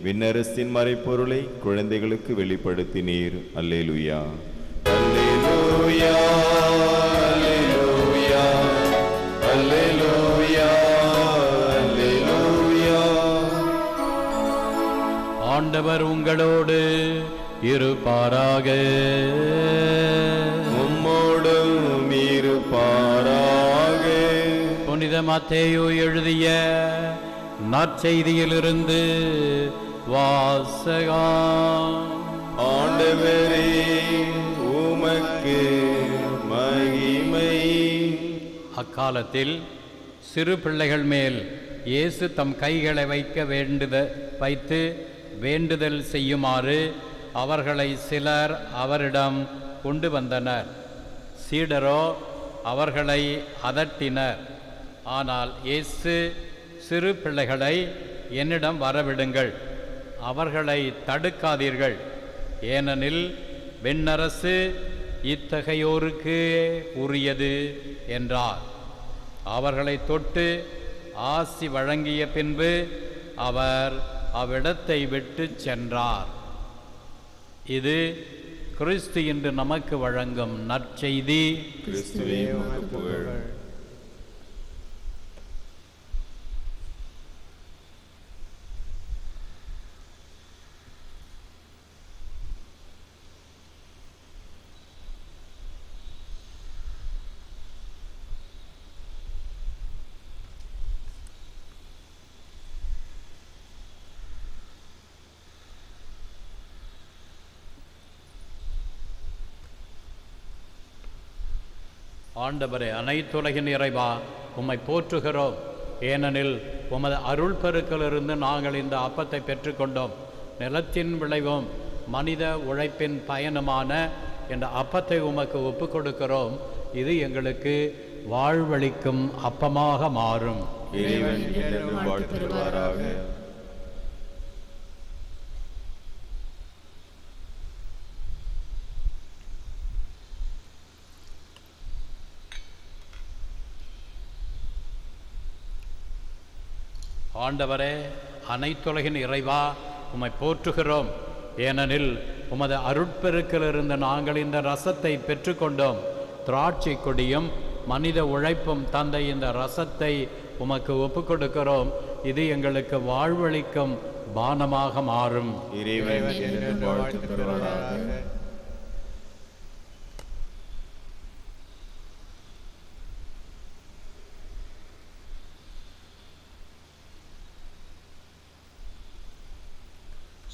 விண்ணரசின் மறைப்பொருளை குழந்தைகளுக்கு வெளிப்படுத்தினீர். அல்லேலூயா. Alleluia, Alleluia, Alleluia, Alleluia. ஆண்டவர் உங்களோடு இருப்பாராக. உம்மோடும் இருப்பாராக. புனித மத்தேயு எழுதிய நற்செய்தியிலிருந்து வாசகம். ஆண்டவரே, உமக்கு மகிமை. அக்காலத்தில் சிறு பிள்ளைகள் மேல் இயேசு தம் கைகளை வைத்து வேண்டுதல் செய்யுமாறு அவர்களை சிலர் அவரிடம் கொண்டு வந்தனர். சீடரோ அவர்களை அதட்டினர். ஆனால் இயேசு, சிறு பிள்ளைகளை என்னிடம் வரவிடுங்கள், அவர்களை தடுக்காதீர்கள், ஏனெனில் விண்ணரசு இத்தகையோருக்கு உரியது என்றார். அவர்களை தொட்டு ஆசி வழங்கிய பின்பு அவர் அவ்விடத்தை விட்டு சென்றார். இது கிறிஸ்து இன்று நமக்கு வழங்கும் நற்செய்தி. கிறிஸ்துவே உமக்கு புகழ். ஆண்டவரே, அனைத்துலகின் இறைவா, உம்மை போற்றுகிறோம். ஏனெனில் உமது அருள் பெருக்கிலிருந்து நாங்கள் இந்த அப்பத்தை பெற்றுக்கொண்டோம். நிலத்தின் விளைவும் மனித உழைப்பின் பயனுமான இந்த அப்பத்தை உமக்கு ஒப்பு கொடுக்கிறோம். இது எங்களுக்கு வாழ்வளிக்கும் அப்பமாக மாறும். இறைவன் என்றென்றும் வாழ்த்துவாராக. ஆண்டவரே, அனைத்துலகின் இறைவா, உம்மை போற்றுகிறோம். ஏனெனில் உமது அருட்பெருக்கிலிருந்து நாங்கள் இந்த ரசத்தை பெற்றுக்கொண்டோம். திராட்சை கொடியும் மனித உழைப்பும் தந்த இந்த ரசத்தை உமக்கு ஒப்புக்கொடுக்கிறோம். இது எங்களுக்கு வாழ்வளிக்கும் பானமாக மாறும். இறைவன் என்று வாழ்த்து பெறுவாராக.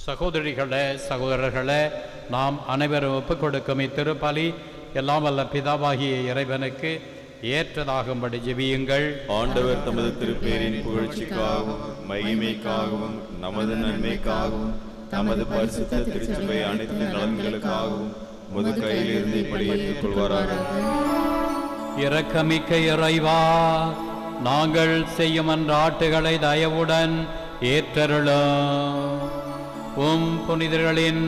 சகோதரிகளே, சகோதரர்களே, நாம் அனைவரும் ஒப்புக் கொடுக்கும் இத்திருப்பலி எல்லாம் வல்ல பிதாவாகிய இறைவனுக்கு ஏற்றதாகும்படி ஜெபியுங்கள். ஆண்டவர் தமது திருப்பேரின் புகழ்ச்சிக்காகவும் மகிமைக்காகவும் நமது நன்மைக்காகவும் நமது பரிசுத்த திருச்சபை அனைத்து நலன்களுக்காகவும் முது கையிலிருந்து இப்படி ஏற்றுக் கொள்வாராக. இரக்கமிக்க இறைவா, நாங்கள் செய்யும் அன்றாட்டுகளை தயவுடன் ஏற்றருளும். புனிதர்களின்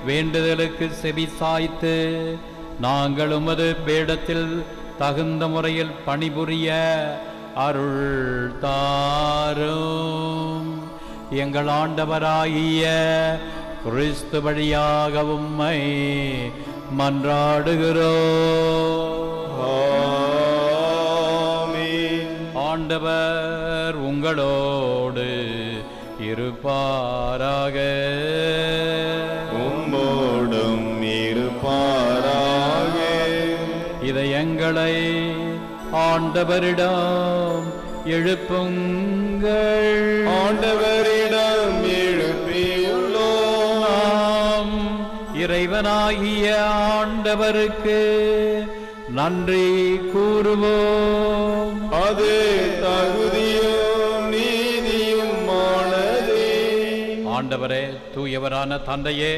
வேண்டுதலுக்கு செவி சாய்த்து நாங்கள் உமது வேடத்தில் தகுந்த முறையில் பணிபுரிய அருள் தாரும். எங்கள் ஆண்டவராகிய கிறிஸ்து வழியாக உம்மை மன்றாடுகிறோம். ஆமென். ஆண்டவர் உங்களோடு இருப்பாராக. உம்மோடும் இருப்பாராக. இதயங்களை ஆண்டவரிடம் எழுப்புங்கள். ஆண்டவரிடம் எழுப்பியுள்ளோம். இறைவனாகிய ஆண்டவருக்கு நன்றி கூறுவோம். அது தகுதியும் நீதியுமானதே. ஆண்டவரே, தூயவரான தந்தையே,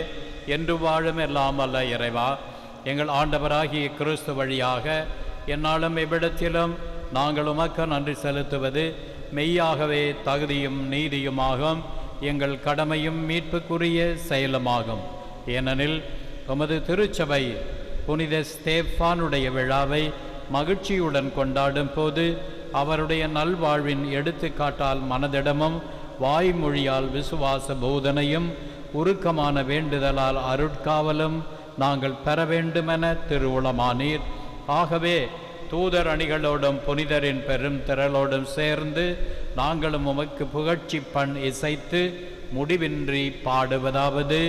என்று வாழும் எல்லாம் அல்ல இறைவா, எங்கள் ஆண்டவராகிய கிறிஸ்து வழியாக என்னாலும் எவ்விடத்திலும் நாங்கள் உமக்கு நன்றி செலுத்துவது மெய்யாகவே தகுதியும் நீதியுமாகும், எங்கள் கடமையும் மீட்புக்குரிய செயலுமாகும். ஏனெனில் உமது திருச்சபை புனித ஸ்தேஃபானுடைய விழாவை மகிழ்ச்சியுடன் கொண்டாடும் போது அவருடைய நல்வாழ்வின் எடுத்துக்காட்டால் மனதிடமும் வாய்மொழியால் விசுவாச போதனையும் உருக்கமான வேண்டுதலால் அருட்காவலும் நாங்கள் பெற வேண்டுமென திருவுளமானீர். ஆகவே தூதர் அணிகளோடும் புனிதரின் பெரும் திரளோடும் சேர்ந்து நாங்களும் உமக்கு புகழ்ச்சி பண் இசைத்து முடிவின்றி பாடுவதாவது: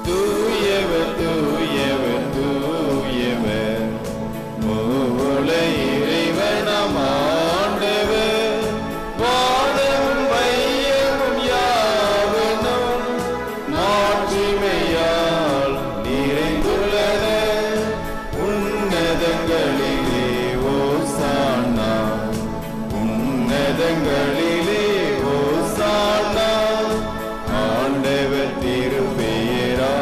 தூயவர் தூயவர் தூயவர் மூவுல இறைவனாம் ஆண்டவர். வானமும் வையமும் யாவனும் மாட்சிமையால் நிறைந்துள்ளன. உன்னதங்களிலே ஓசானா, உன்னதங்களிலே ஓசானா. ஆண்டவர் திருப்பெயரா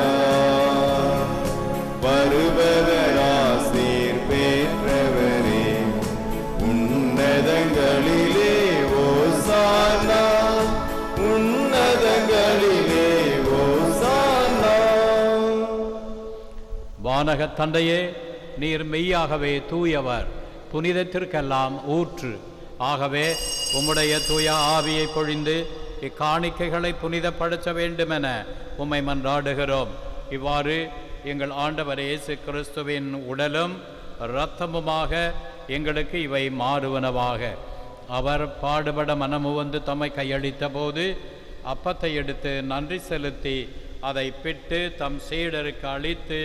வருபவராசீர் பெற்றவரே. உன்னதங்களிலே ஓசானா, உன்னதங்களிலே ஓசானா. வானகத் தந்தையே, நீர் மெய்யாகவே தூயவர், புனிதத்திற்கெல்லாம் ஊற்று. ஆகவே உம்முடைய தூய ஆவியை பொழிந்து இக்காணிக்கைகளை புனிதப்படுத்த வேண்டுமென உம்மை மன்றாடுகிறோம். இவ்வாறு எங்கள் ஆண்டவர் இயேசு கிறிஸ்துவின் உடலும் இரத்தமுமாக எங்களுக்கு இவை மாறுவனவாக. அவர் பாடுபட மனமுவந்து தம்மை கையளித்த போது அப்பத்தை எடுத்து நன்றி செலுத்தி அதை பிட்டு தம் சீடருக்கு அளித்து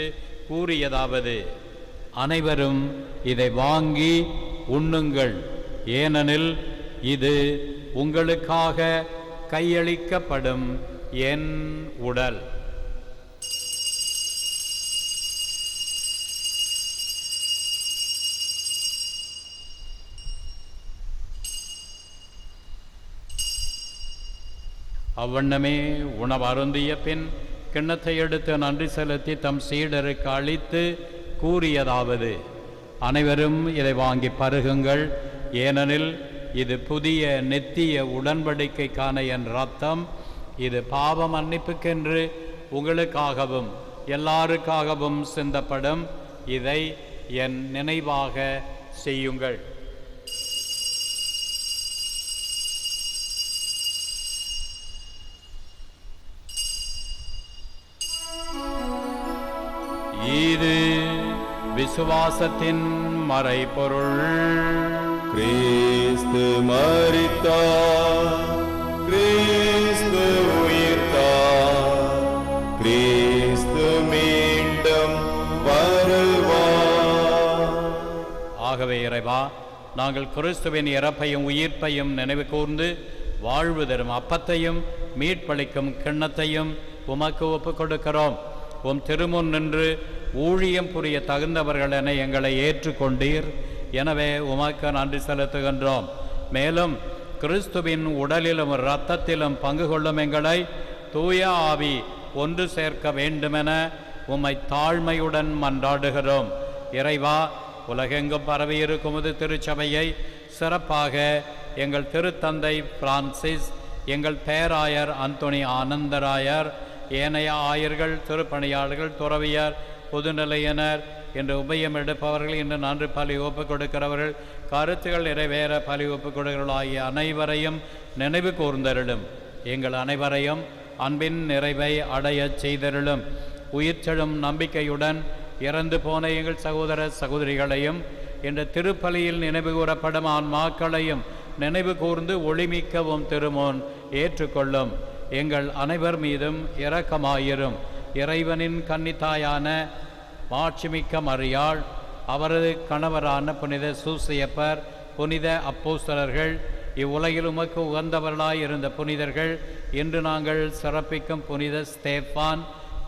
கூறியதாவது: அனைவரும் இதை வாங்கி உண்ணுங்கள், ஏனெனில் இது உங்களுக்காக கையளிக்கப்படும் என் உடல். அவ்வண்ணமே உணவு அருந்திய பின் கிண்ணத்தை எடுத்து நன்றி செலுத்தி தம் சீடருக்கு அளித்து கூறியதாவது: அனைவரும் இதை வாங்கி பருகுங்கள், ஏனெனில் இது புதிய நித்திய உடன்படிக்கைக்கான என் இரத்தம். இது பாவ மன்னிப்புக்கென்று உங்களுக்காகவும் எல்லாருக்காகவும் சிந்தப்படும். இதை என் நினைவாக செய்யுங்கள். விசுவாசத்தின் மறைபொருள். கிறிஸ்து மரித்தார், கிறிஸ்து உயிர்த்தார், கிறிஸ்து மீண்டும் வருவார். ஆகவே இறைவா, நாங்கள் கிறிஸ்துவின் இறப்பையும் உயிர்ப்பையும் நினைவு கூர்ந்து வாழ்வு தரும் அப்பத்தையும் மீட்பளிக்கும் கிண்ணத்தையும் உமக்கு ஒப்புக் கொடுக்கிறோம். உம் திருமுன் நின்று ஊழியம் புரிய தகுந்தவர்கள் என எங்களை ஏற்றுக்கொண்டீர். எனவே உமக்கு நன்றி செலுத்துகின்றோம். மேலும் கிறிஸ்துவின் உடலிலும் இரத்தத்திலும் பங்கு கொள்ளும் எங்களை தூய ஆவி ஒன்று சேர்க்க வேண்டுமென உம்மை தாழ்மையுடன் மன்றாடுகிறோம். இறைவா, உலகெங்கும் பரவியிருக்கும் உமது திருச்சபையை சிறப்பாக எங்கள் திருத்தந்தை பிரான்சிஸ், எங்கள் பேராயர் அந்தோணி ஆனந்தராயர், ஏனைய ஆயர்கள், திருப்பணியாளர்கள், துறவியர், பொதுநிலையினர் என்று உபயம் எடுப்பவர்கள், இன்று நன்று பலி ஒப்புக் கொடுக்கிறவர்கள், கருத்துகள் நிறைவேற பலி ஒப்புக் கொடுக்கிறவர்கள் ஆகிய அனைவரையும் நினைவு கூர்ந்தருளும். எங்கள் அனைவரையும் அன்பின் நிறைவை அடையச் செய்தருளும். உயிர்ச்செழும் நம்பிக்கையுடன் இறந்து போன எங்கள் சகோதர சகோதரிகளையும் என்ற திருப்பலியில் நினைவு கூறப்படும் ஆன்மாக்களையும் நினைவு கூர்ந்து ஒளிமிக்கவும் திருமோன் ஏற்றுக்கொள்ளும். எங்கள் அனைவர் மீதும் இரக்கமாயிரும். இறைவனின் கன்னித்தாயான மாட்சிமிக்க மரியாள், அவரது கணவரான புனித சூசையப்பர், புனித அப்போஸ்தலர்கள், இவ்வுலகில் உமக்கு உகந்தவர்களாய் இருந்த புனிதர்கள், இன்று நாங்கள் சிறப்பிக்கும் புனித ஸ்தேஃபான்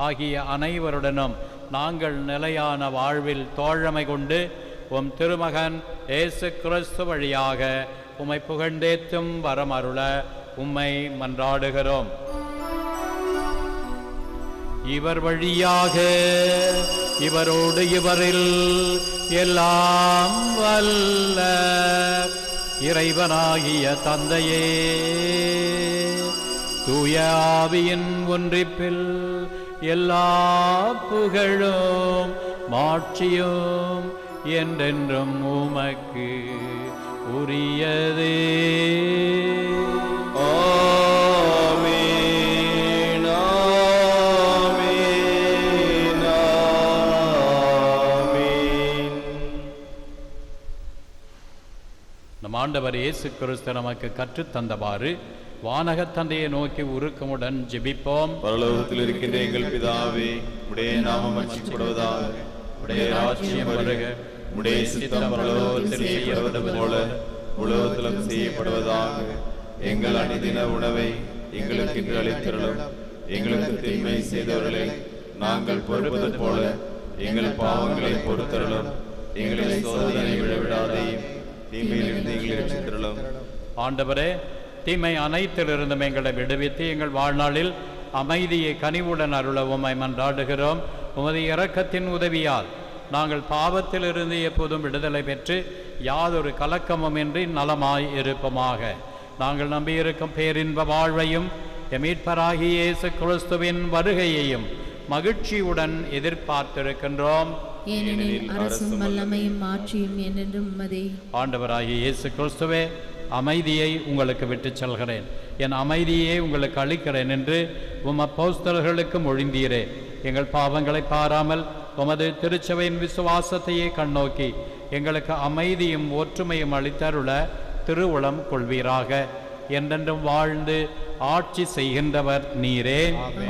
ஆகிய அனைவருடனும் நாங்கள் நிலையான வாழ்வில் தோழமை கொண்டு உம் திருமகன் இயேசு கிறிஸ்து வழியாக உம்மை புகழ்ந்தேத்தும் வரமருள உம்மை மன்றாடுகிறோம். இவர் வழியாக, இவரோடு இவரில் எல்லாம் வல்ல இறைவனாகிய தந்தையே, தூய ஆவியின் ஒன்றிப்பில் எல்லா புகழும் மாட்சியும் என்றென்றும் உமக்கு உரியதே. ஆமென், ஆமென், ஆமென். நம் ஆண்டவர் இயேசு கிறிஸ்து நமக்கு கற்றுத்தந்தவாறு வானகத் தந்தையை நோக்கி உருக்கமுடன் ஜெபிப்போம். பரலோகத்தில் இருக்கின்ற எங்கள் பிதாவே, உடைய நாமம் மகிமைப்படுவதாக, உடைய ராஜ்யம் வருக, உடைய சித்தம் பரலோகத்தில் செய்யப்படுவது போல உலகத்திலும் செய்யப்படுவதாக. எங்கள் அனுதின உணவை எங்களுக்கு இன்று அளித்தருளும். எங்களுக்கு தீமை செய்தவர்களை நாங்கள் பொறுப்பது போல எங்கள் பாவங்களை பொறுத்தருளும். எங்களை சோதனை விழவிடாதையும் தீமையிலிருந்து எங்களை ரட்சித்தருளும். ஆண்டவரே, தீமை அனைத்திலிருந்தும் எங்களை விடுவித்து எங்கள் வாழ்நாளில் அமைதியை கனிவுடன் அருள உம்மை மன்றாடுகிறோம். உமது இரக்கத்தின் உதவியால் நாங்கள் பாவத்திலிருந்து எப்போதும் விடுதலை பெற்று யாதொரு கலக்கமுமின்றி நலமாய் இருப்போமாக. நாங்கள் நம்பியிருக்கும் பேரின்ப வாழ்வையும் மீட்பராகிய இயேசு கிறிஸ்துவின் வருகையையும் மகிழ்ச்சியுடன் எதிர்பார்த்திருக்கின்றோம். ஏனெனில் அரசும் வல்லமையும் ஆட்சியும் என்றென்றும் உமதே. ஆண்டவராகிய இயேசு கிறிஸ்துவே, அமைதியை உங்களுக்கு விட்டுச் செல்கிறேன், என் அமைதியை உங்களுக்கு அளிக்கிறேன் என்று உம் அப்போஸ்தலர்களுக்கு மொழிந்தீரே. எங்கள் பாவங்களை பாராமல் உமது திருச்சபையின் விசுவாசத்தையே கண்ணோக்கி எங்களுக்கு அமைதியும் ஒற்றுமையும் அளித்தருள திருவுளம் கொள்வீராக. என்றென்றும் வாழ்ந்து ஆட்சி செய்கின்றவர் நீரே.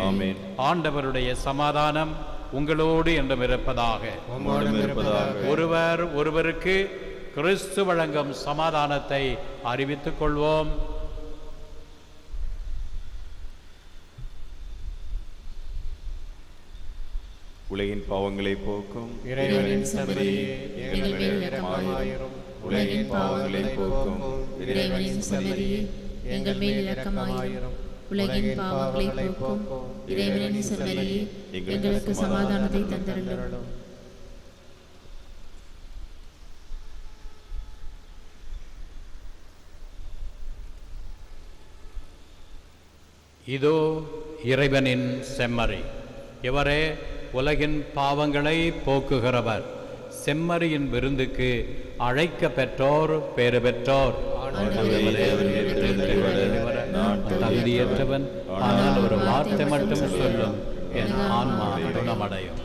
ஆமென். ஆண்டவருடைய சமாதானம் உங்களோடு என்றும் இருப்பதாக. உம்மோடும் இருப்பதாக. ஒருவர் ஒருவருக்கு கிறிஸ்து வழங்கும் சமாதானத்தை அறிவித்துக் கொள்வோம். உலகின் பாவங்களை போக்கும் இறைவனின் சமரியே எங்கள் மேல் இரக்கமாயிரும். உலகின் பாவங்களை போக்கும் இறைவனின் சமரியே எங்கள் மேல் இரக்கமாயிரும். உலகின் பாவங்களை போக்கும் இறைவனின் சமரியே எங்களுக்கு சமாதானத்தை தந்தருளும். இதோ இறைவனின் செம்மறி, இவரே உலகின் பாவங்களை போக்குகிறவர். செம்மறியின் விருந்துக்கு அழைக்க பெற்றோர் பேறு பெற்றோர். தகுதியற்றவன், ஆனால் ஒரு வார்த்தை மட்டும் சொல்லும், என் ஆன்மா குணமடையும்.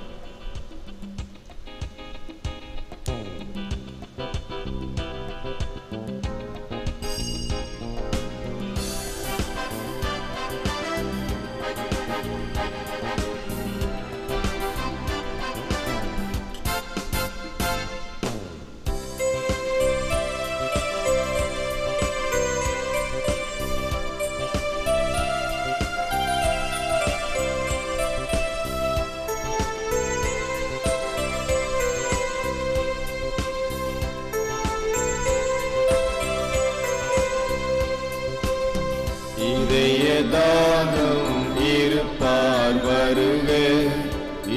இதய தாகம் இருப்பார் வருக,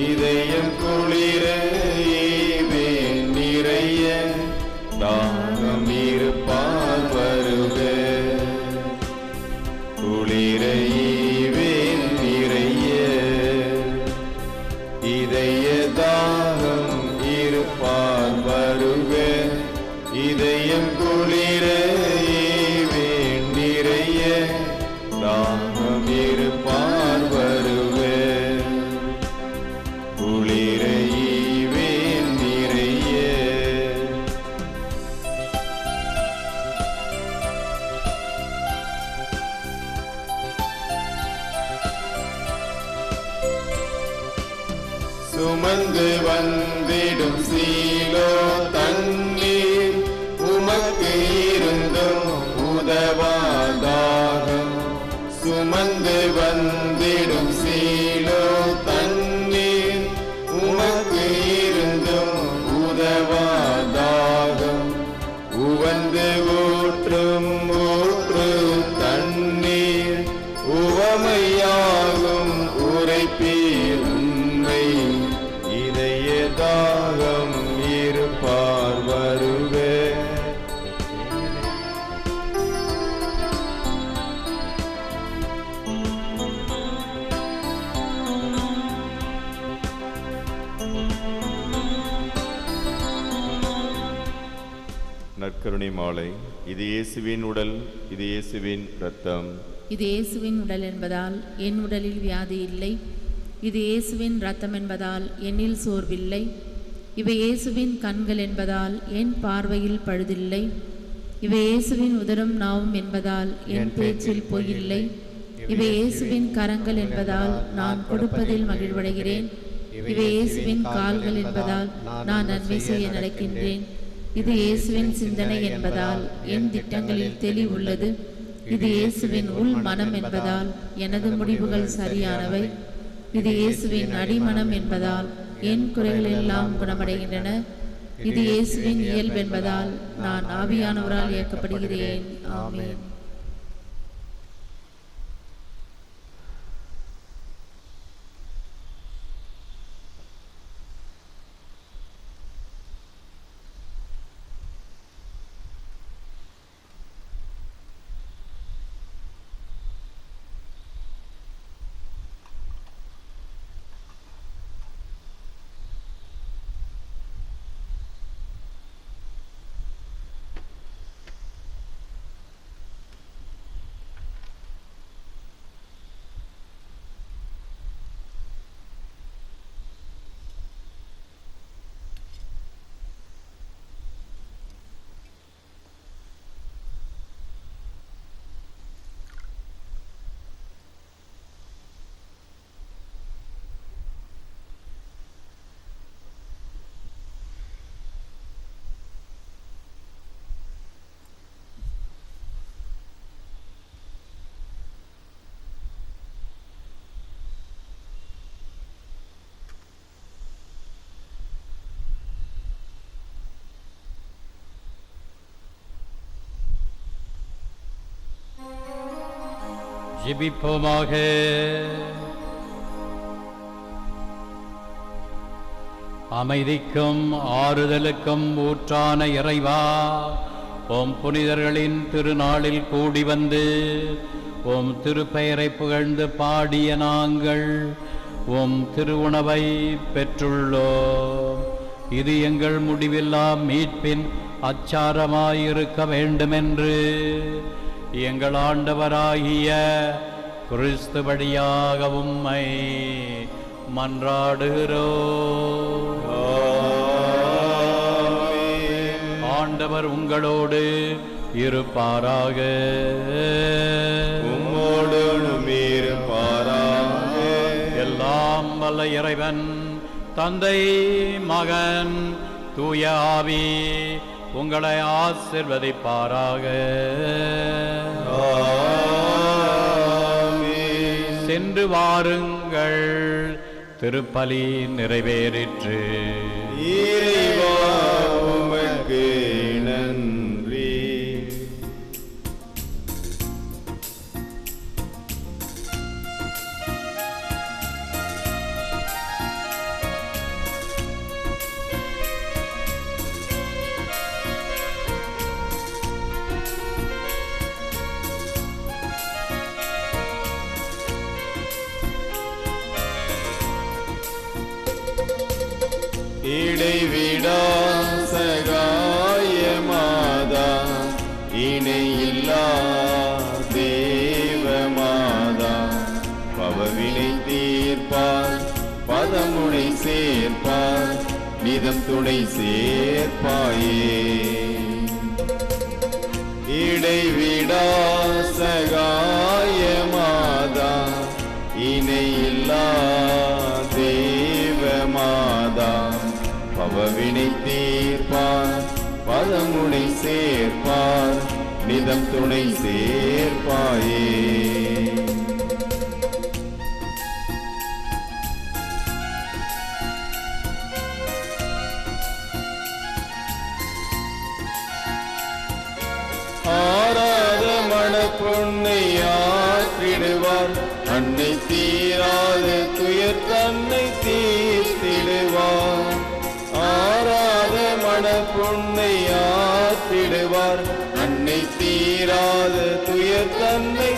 இதயம் குளிர ஈவேன் நிறைய, தாகம் இருப்பார் வருக, குளிர ஈவேன் நிறைய, இதய தாகம் இருப்பார் வருக, இதயம் குளிர ஈவேன் நிறைய, தாகம் இருப்பார் வருக, குளிர ஈவேன் நிறைய. சுமந்து வந்திடும் சீலோ தண்ணீர், உமக்கு இருந்தும் உதவாதாகம். சுமந்து வந்திடும் சீலோ தண்ணீர், உமக்கு இருந்தும் உதவாதாகம். உவந்து ஊற்றும் ஊற்று தண்ணீர், உவமையாகும் உரைப்பீர் உண்மை, இதய தாகம் இருப்பார் வருக. நற்கருணை மாலை. இது இயேசுவின் உடல், இது இயேசுவின் இரத்தம். இது இயேசுவின் உடல் என்பதால் என் உடலில் வியாதி இல்லை. இது இயேசுவின் இரத்தம் என்பதால் என்னில் சோர்வில்லை. இவை இயேசுவின் கண்கள் என்பதால் என் பார்வையில் பழுதில்லை. இவை இயேசுவின் உதரும் நாவும் என்பதால் என் பேச்சில் பொய்யில்லை. இவை இயேசுவின் கரங்கள் என்பதால் நான் கொடுப்பதில் மகிழ்வடைகிறேன். இவை இயேசுவின் கால்கள் என்பதால் நான் நன்மை செய்ய நடக்கின்றேன். இது இயேசுவின் சிந்தனை என்பதால் என் திட்டங்களில் தெளிவுள்ளது. இது இயேசுவின் உள் மனம் என்பதால் எனது முடிவுகள் சரியானவை. இது இயேசுவின் அடிமனம் என்பதால் என் குறைகள் எல்லாம் குணமடைகின்றன. இது இயேசுவின் இயல்பு என்பதால் நான் ஆவியானவரால் இயக்கப்படுகிறேன். ஆமென். ஜெபிப்போமாக. அமைதிக்கும் ஆறுதலுக்கும் ஊற்றான இறைவா, உம் புனிதர்களின் திருநாளில் கூடி வந்து உம் திருப்பெயரை புகழ்ந்து பாடிய நாங்கள் உம் திருவுணவை பெற்றுள்ளோம். இது எங்கள் முடிவில்லா மீட்பின் அச்சாரமாயிருக்க வேண்டுமென்று எங்கள் ஆண்டவராகிய கிறிஸ்து வழியாக உம்மை மன்றாடுகிறோம். ஆண்டவர் உங்களோடு இருப்பாராக. உம்மோடும் இருப்பாராக. எல்லாம் வல்ல இறைவன் தந்தை, மகன், தூய ஆவி உங்களை ஆசிர்வதிப்பாராக. சென்று வாருங்கள், திருப்பலி நிறைவேறிற்று. இறைவா உமக்கு நன்றி. இடைவிடா சகாயமாதா இணையில்லா தேவமாதா பவவினை தீர்ப்பார் பதமுனை சேர்ப்பார் நிதம் துணை சேர்ப்பாயே இடைவிடா சகாயமாதா இணையில்லா தேவமாதா பவவினை தீர்ப்பார் பதமுனை சேர்ப்பார் நிதம் துணை சேர்ப்பாயே ஆராத மணப்பொன்னை ஆற்றிடுவார் அன்னை தீராத துயர் தன்னை தீர்த்திடுவார் ஆராத மணப்பொன்னை ஆற்றிடுவார் அன்னை தீராத துயர் தன்னை